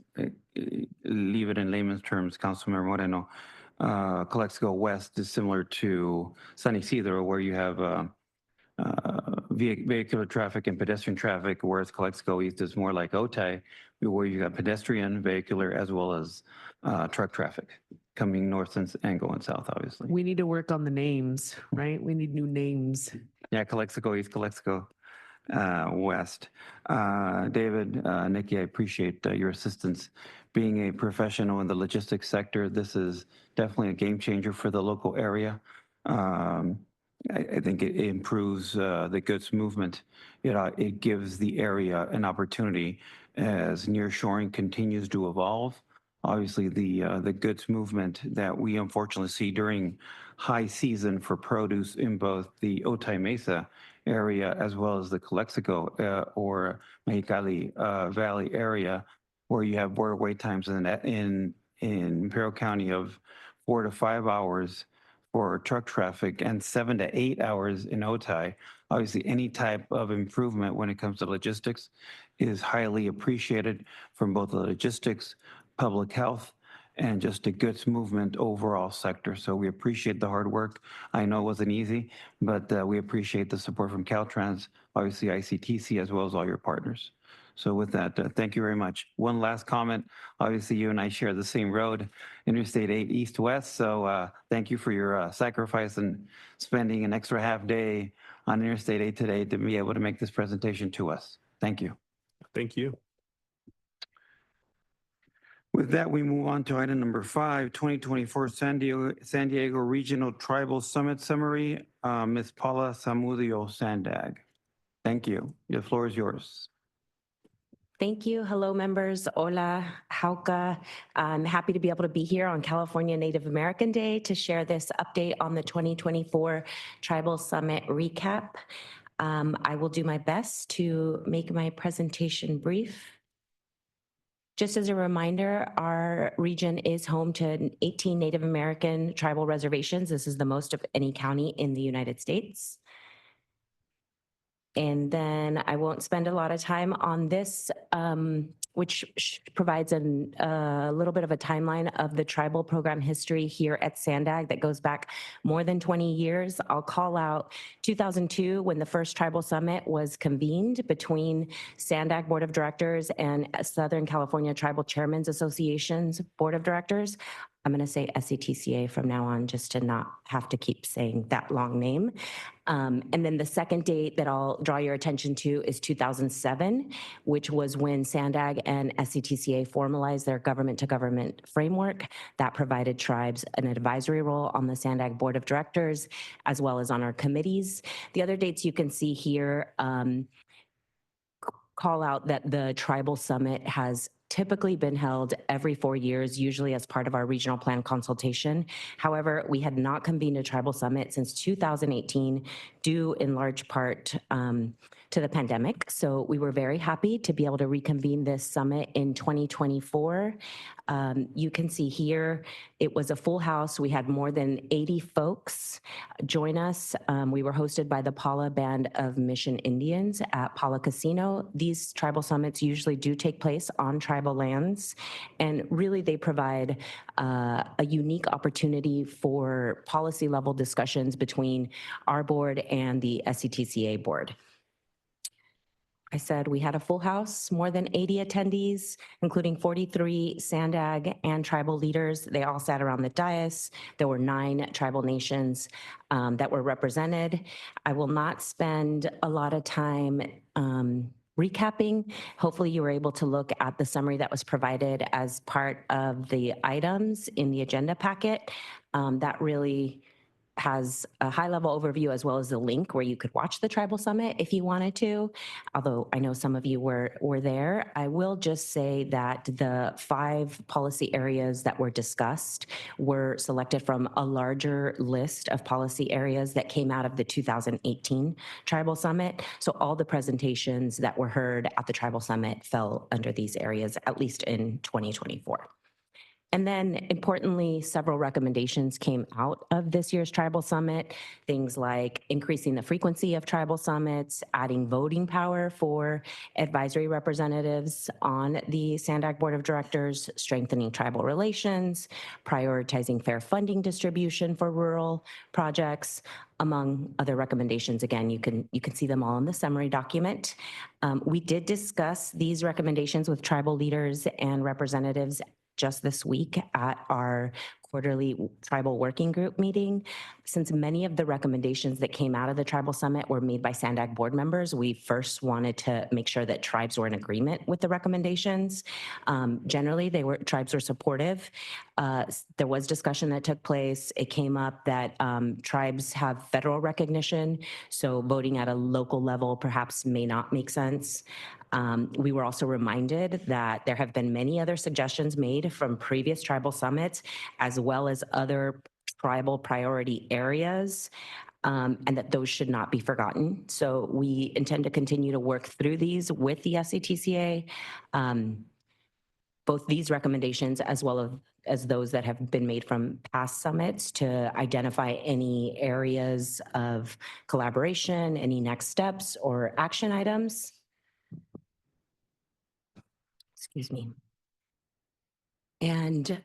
leave it in layman's terms, Councilmember Moreno, Calexico West is similar to San Isidro, where you have vehicular traffic and pedestrian traffic, whereas Calexico East is more like Otay, where you got pedestrian, vehicular, as well as truck traffic coming north and going south, obviously. We need to work on the names, right? We need new names. Yeah, Calexico East, Calexico West. David, Nikki, I appreciate your assistance. Being a professional in the logistics sector, this is definitely a game changer for the local area. I think it improves the goods movement. It gives the area an opportunity as nearshoring continues to evolve. Obviously, the goods movement that we unfortunately see during high season for produce in both the Otay Mesa area as well as the Calexico or Mexicali Valley area, where you have border wait times in Imperial County of 4 to 5 hours for truck traffic and 7 to 8 hours in Otay. Obviously, any type of improvement when it comes to logistics is highly appreciated from both the logistics, public health, and just a goods movement overall sector. So we appreciate the hard work. I know it wasn't easy, but we appreciate the support from Caltrans, obviously ICTC, as well as all your partners. So with that, thank you very much. One last comment. Obviously, you and I share the same road, Interstate 8 east-west. So thank you for your sacrifice and spending an extra half day on Interstate 8 today to be able to make this presentation to us. Thank you. Thank you. With that, we move on to item number 5, 2024 San Diego Regional Tribal Summit Summary. Ms. Paula Zamudio Sandag. Thank you. The floor is yours. Thank you. Hello, members. Hola, Hauka. I'm happy to be able to be here on California Native American Day to share this update on the 2024 Tribal Summit recap. I will do my best to make my presentation brief. Just as a reminder, our region is home to 18 Native American tribal reservations. This is the most of any county in the United States. And then I won't spend a lot of time on this, which provides a little bit of a timeline of the tribal program history here at SANDAG that goes back more than 20 years. I'll call out 2002 when the first tribal summit was convened between SANDAG Board of Directors and Southern California Tribal Chairmen's Association's Board of Directors. I'm going to say SATCA from now on just to not have to keep saying that long name. And then the second date that I'll draw your attention to is 2007, which was when SANDAG and SATCA formalized their government-to-government framework that provided tribes an advisory role on the SANDAG Board of Directors, as well as on our committees. The other dates you can see here call out that the Tribal Summit has typically been held every 4 years, usually as part of our regional plan consultation. However, we had not convened a tribal summit since 2018, due in large part to the pandemic. So we were very happy to be able to reconvene this summit in 2024. You can see here, it was a full house. We had more than 80 folks join us. We were hosted by the Pala Band of Mission Indians at Pala Casino. These tribal summits usually do take place on tribal lands, and really they provide a unique opportunity for policy level discussions between our board and the SCTCA board. I said we had a full house, more than 80 attendees, including 43 SANDAG and tribal leaders. They all sat around the dais. There were 9 tribal nations that were represented. I will not spend a lot of time recapping. Hopefully you were able to look at the summary that was provided as part of the items in the agenda packet. That really has a high-level overview as well as a link where you could watch the Tribal Summit if you wanted to, although I know some of you were there. I will just say that the 5 policy areas that were discussed were selected from a larger list of policy areas that came out of the 2018 Tribal Summit. So all the presentations that were heard at the Tribal Summit fell under these areas, at least in 2024. And then importantly, several recommendations came out of this year's Tribal Summit, things like increasing the frequency of tribal summits, adding voting power for advisory representatives on the SANDAG Board of Directors, strengthening tribal relations, prioritizing fair funding distribution for rural projects, among other recommendations. Again, you can see them all in the summary document. We did discuss these recommendations with tribal leaders and representatives just this week at our quarterly tribal working group meeting. Since many of the recommendations that came out of the Tribal Summit were made by SANDAG board members, we first wanted to make sure that tribes were in agreement with the recommendations. Generally, tribes were supportive. There was discussion that took place. It came up that tribes have federal recognition, so voting at a local level perhaps may not make sense. We were also reminded that there have been many other suggestions made from previous tribal summits, as well as other tribal priority areas, and that those should not be forgotten. So we intend to continue to work through these with the SATCA, both these recommendations as well as those that have been made from past summits to identify any areas of collaboration, any next steps or action items. Excuse me. And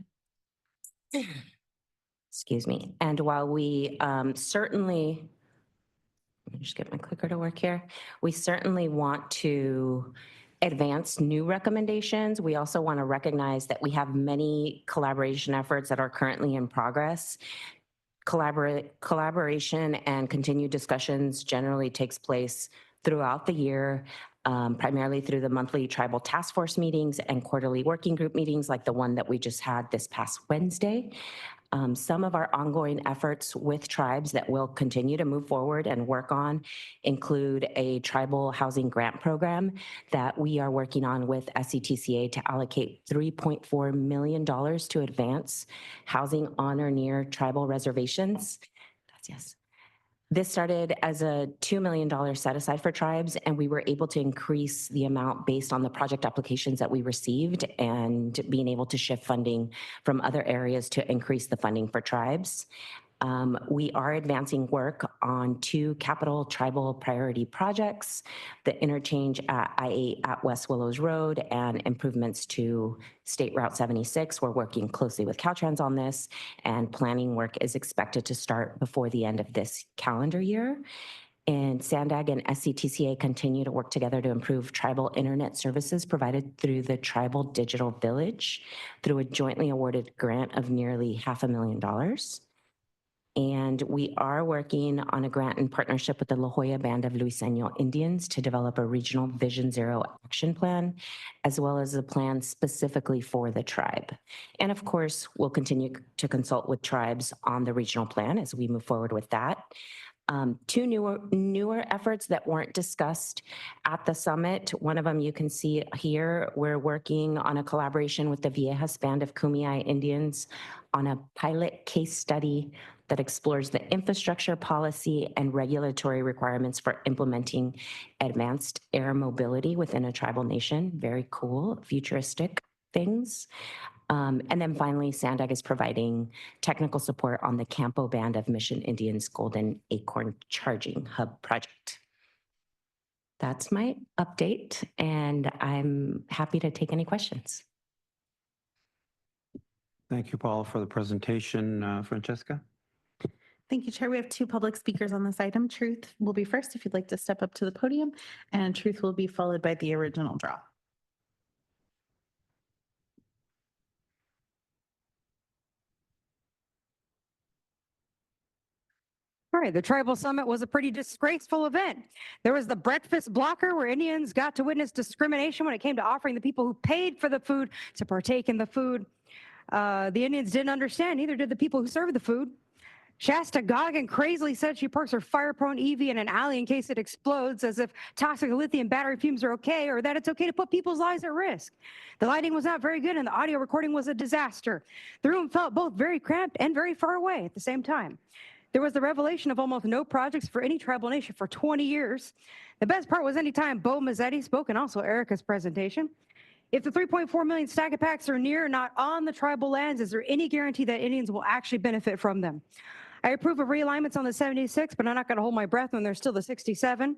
excuse me. And while we certainly, let me just get my clicker to work here. We certainly want to advance new recommendations. We also want to recognize that we have many collaboration efforts that are currently in progress. Collaboration and continued discussions generally takes place throughout the year, primarily through the monthly tribal task force meetings and quarterly working group meetings like the one that we just had this past Wednesday. Some of our ongoing efforts with tribes that we'll continue to move forward and work on include a tribal housing grant program that we are working on with SATCA to allocate $3.4 million to advance housing on or near tribal reservations. Yes. This started as a $2 million set aside for tribes, and we were able to increase the amount based on the project applications that we received and being able to shift funding from other areas to increase the funding for tribes. We are advancing work on 2 capital tribal priority projects, the interchange at I-8 at West Willows Road and improvements to State Route 76. We're working closely with Caltrans on this, and planning work is expected to start before the end of this calendar year. And SANDAG and SATCA continue to work together to improve tribal internet services provided through the Tribal Digital Village through a jointly awarded grant of nearly $500,000. And we are working on a grant in partnership with the La Jolla Band of Luiseño Indians to develop a regional Vision Zero action plan, as well as a plan specifically for the tribe. And of course, we'll continue to consult with tribes on the regional plan as we move forward with that. 2 newer efforts that weren't discussed at the summit. One of them you can see here. We're working on a collaboration with the Viejas Band of Kumeyaay Indians on a pilot case study that explores the infrastructure, policy, and regulatory requirements for implementing advanced air mobility within a tribal nation. Very cool, futuristic things. And then finally, SANDAG is providing technical support on the Campo Band of Mission Indians Golden Acorn Charging Hub project. That's my update, and I'm happy to take any questions. Thank you, Paul, for the presentation. Francesca? Thank you, Chair. We have 2 public speakers on this item. Truth will be first if you'd like to step up to the podium, and Truth will be followed by the original draw. All right, the Tribal Summit was a pretty disgraceful event. There was the breakfast blocker where Indians got to witness discrimination when it came to offering the people who paid for the food to partake in the food. The Indians didn't understand, neither did the people who served the food. Shasta Goggin crazily said she parks her fire-prone EV in an alley in case it explodes, as if toxic lithium battery fumes are okay, or that it's okay to put people's lives at risk. The lighting was not very good and the audio recording was a disaster. The room felt both very cramped and very far away at the same time. There was the revelation of almost no projects for any tribal nation for 20 years. The best part was anytime Bo Mazzetti spoke, and also Erica's presentation. If the 3.4 million stack packs are near or not on the tribal lands, is there any guarantee that Indians will actually benefit from them? I approve of realignments on the 76, but I'm not going to hold my breath when there's still the 67.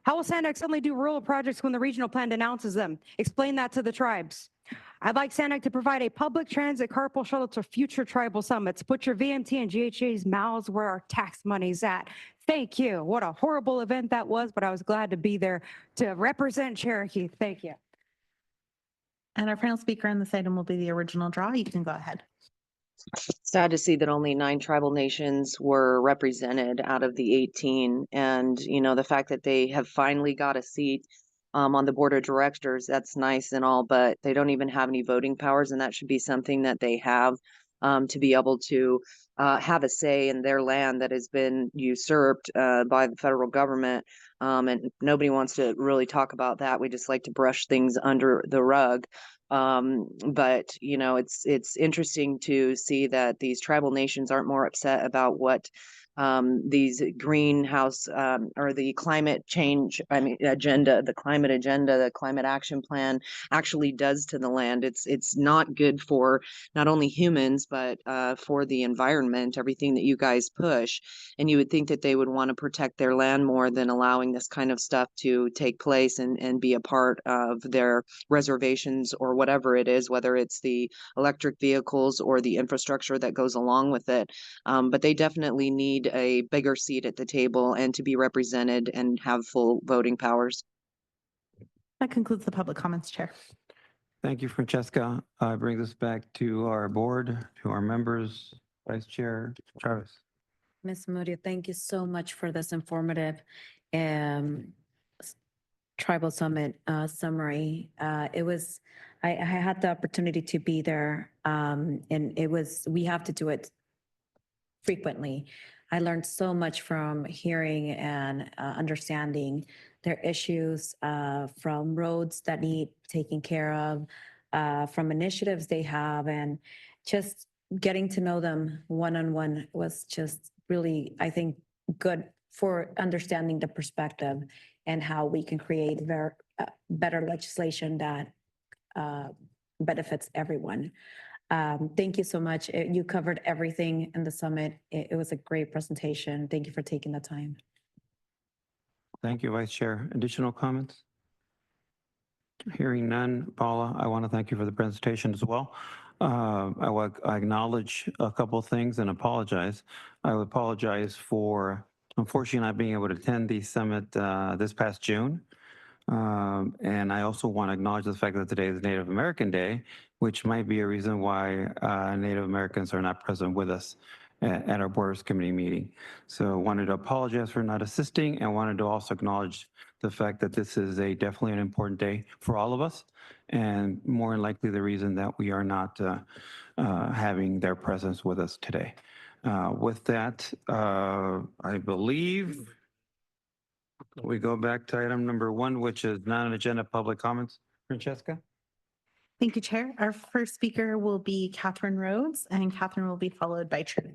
How will SANDAG suddenly do rural projects when the regional plan denounces them? Explain that to the tribes. I'd like SANDAG to provide a public transit carpool shuttle to future tribal summits. Put your VMT and GHA's mouths where our tax money's at. Thank you. What a horrible event that was, but I was glad to be there to represent Cherokee. Thank you. And our final speaker on this item will be the original draw. You can go ahead. Sad to see that only 9 tribal nations were represented out of the 18. And, you know, the fact that they have finally got a seat on the board of directors, that's nice and all, but they don't even have any voting powers. And that should be something that they have to be able to have a say in their land that has been usurped by the federal government. And nobody wants to really talk about that. We just like to brush things under the rug. But you know, it's interesting to see that these tribal nations aren't more upset about what these greenhouse or the climate change, agenda, the climate action plan actually does to the land. It's not good for not only humans, but for the environment, everything that you guys push. And you would think that they would want to protect their land more than allowing this kind of stuff to take place and be a part of their reservations or whatever it is, whether it's the electric vehicles or the infrastructure that goes along with it. But they definitely need a bigger seat at the table and to be represented and have full voting powers. That concludes the public comments, Chair. Thank you, Francesca. I bring this back to our board, to our members, Vice Chair Travis. Ms. Murillo, thank you so much for this informative Tribal Summit summary. I had the opportunity to be there, and we have to do it frequently. I learned so much from hearing and understanding their issues, from roads that need taken care of, from initiatives they have, and just getting to know them one-on-one was just really, I think, good for understanding the perspective and how we can create better legislation that benefits everyone. Thank you so much. You covered everything in the summit. It was a great presentation. Thank you for taking the time. Thank you, Vice Chair. Additional comments? Hearing none, Paula, I want to thank you for the presentation as well. I acknowledge a couple of things and apologize. I would apologize for, unfortunately, not being able to attend the summit this past June. And I also want to acknowledge the fact that today is Native American Day, which might be a reason why Native Americans are not present with us at our Borders Committee meeting. So wanted to apologize for not assisting and wanted to also acknowledge the fact that this is definitely an important day for all of us, and more than likely the reason that we are not having their presence with us today. With that, I believe we go back to item number 1, which is non-agenda public comments. Francesca? Thank you, Chair. Our first speaker will be Catherine Rhodes, and Catherine will be followed by Truth.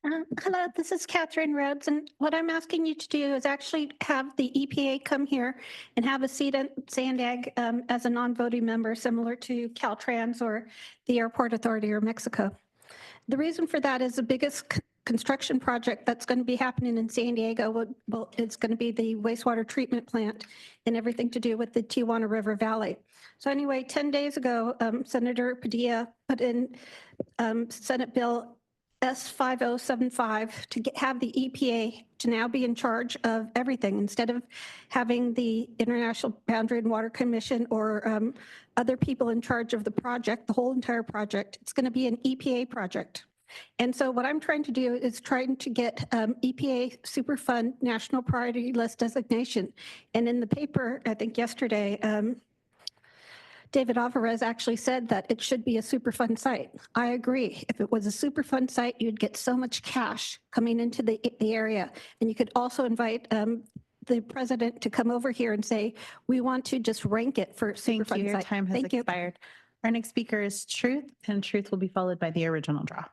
Hello, this is Catherine Rhodes, and what I'm asking you to do is actually have the EPA come here and have a seat at SANDAG as a non-voting member, similar to Caltrans or the Airport Authority or Mexico. The reason for that is the biggest construction project that's going to be happening in San Diego. Well, it's going to be the wastewater treatment plant and everything to do with the Tijuana River Valley. So anyway, 10 days ago, Senator Padilla put in Senate Bill S5075 to have the EPA to now be in charge of everything, instead of having the International Boundary and Water Commission or other people in charge of the project, the whole entire project. It's going to be an EPA project. And so what I'm trying to do is trying to get EPA Superfund National Priority List designation. And in the paper, I think yesterday, David Alvarez actually said that it should be a Superfund site. I agree. If it was a Superfund site, you'd get so much cash coming into the area. And you could also invite the president to come over here and say, we want to just rank it for Superfund Thank you. Your site. time has expired. Our next speaker is Truth, and Truth will be followed by the original draw.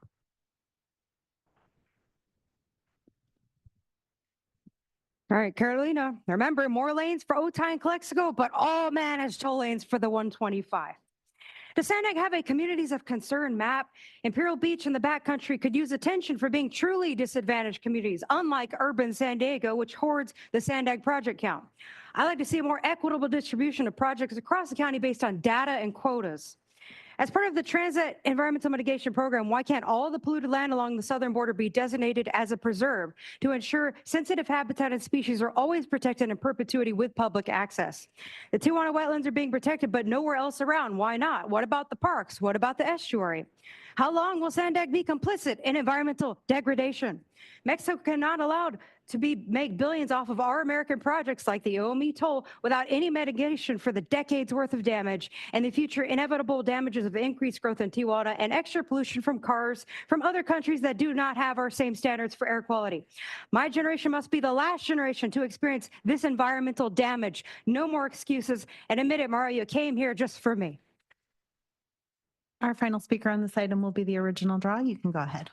All right, Carolina, remember, more lanes for Otay and Calexico, but all managed toll lanes for the 125. Does SANDAG have a communities of concern map? Imperial Beach and the backcountry could use attention for being truly disadvantaged communities, unlike urban San Diego, which hoards the SANDAG project count. I like to see a more equitable distribution of projects across the county based on data and quotas. As part of the Transit Environmental Mitigation Program, why can't all the polluted land along the southern border be designated as a preserve to ensure sensitive habitat and species are always protected in perpetuity with public access? The Tijuana wetlands are being protected, but nowhere else around. Why not? What about the parks? What about the estuary? How long will SANDAG be complicit in environmental degradation? Mexico cannot allow to make billions off of our American projects like the OME toll without any mitigation for the decades worth of damage and the future inevitable damages of increased growth in Tijuana and extra pollution from cars from other countries that do not have our same standards for air quality. My generation must be the last generation to experience this environmental damage. No more excuses. And admit it, Mario, you came here just for me. Our final speaker on this item will be the original draw. You can go ahead.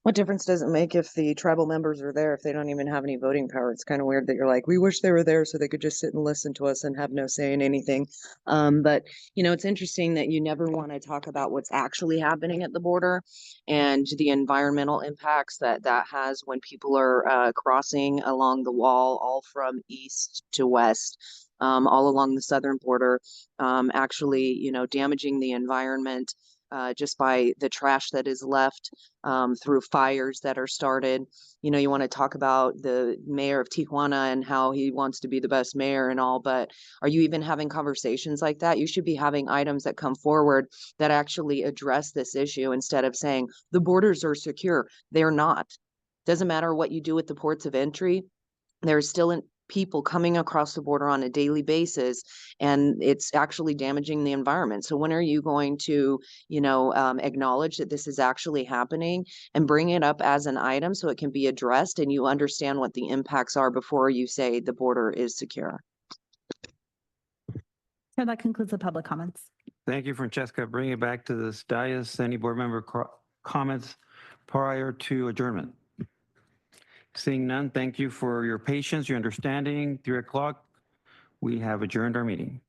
What difference does it make if the tribal members are there if they don't even have any voting power? It's kind of weird that you're like, we wish they were there so they could just sit and listen to us and have no say in anything. But you know, it's interesting that you never want to talk about what's actually happening at the border and the environmental impacts that has when people are crossing along the wall, all from east to west. All along the southern border, actually, you know, damaging the environment just by the trash that is left through fires that are started. You know, you want to talk about the mayor of Tijuana and how he wants to be the best mayor and all, but are you even having conversations like that? You should be having items that come forward that actually address this issue instead of saying the borders are secure. They're not. Doesn't matter what you do with the ports of entry. There's still people coming across the border on a daily basis, and it's actually damaging the environment. So when are you going to, you know, acknowledge that this is actually happening and bring it up as an item so it can be addressed and you understand what the impacts are before you say the border is secure? So that concludes the public comments. Thank you, Francesca. Bring it back to this dais. Any board member comments prior to adjournment? Seeing none, thank you for your patience, your understanding. 3 o'clock, we have adjourned our meeting.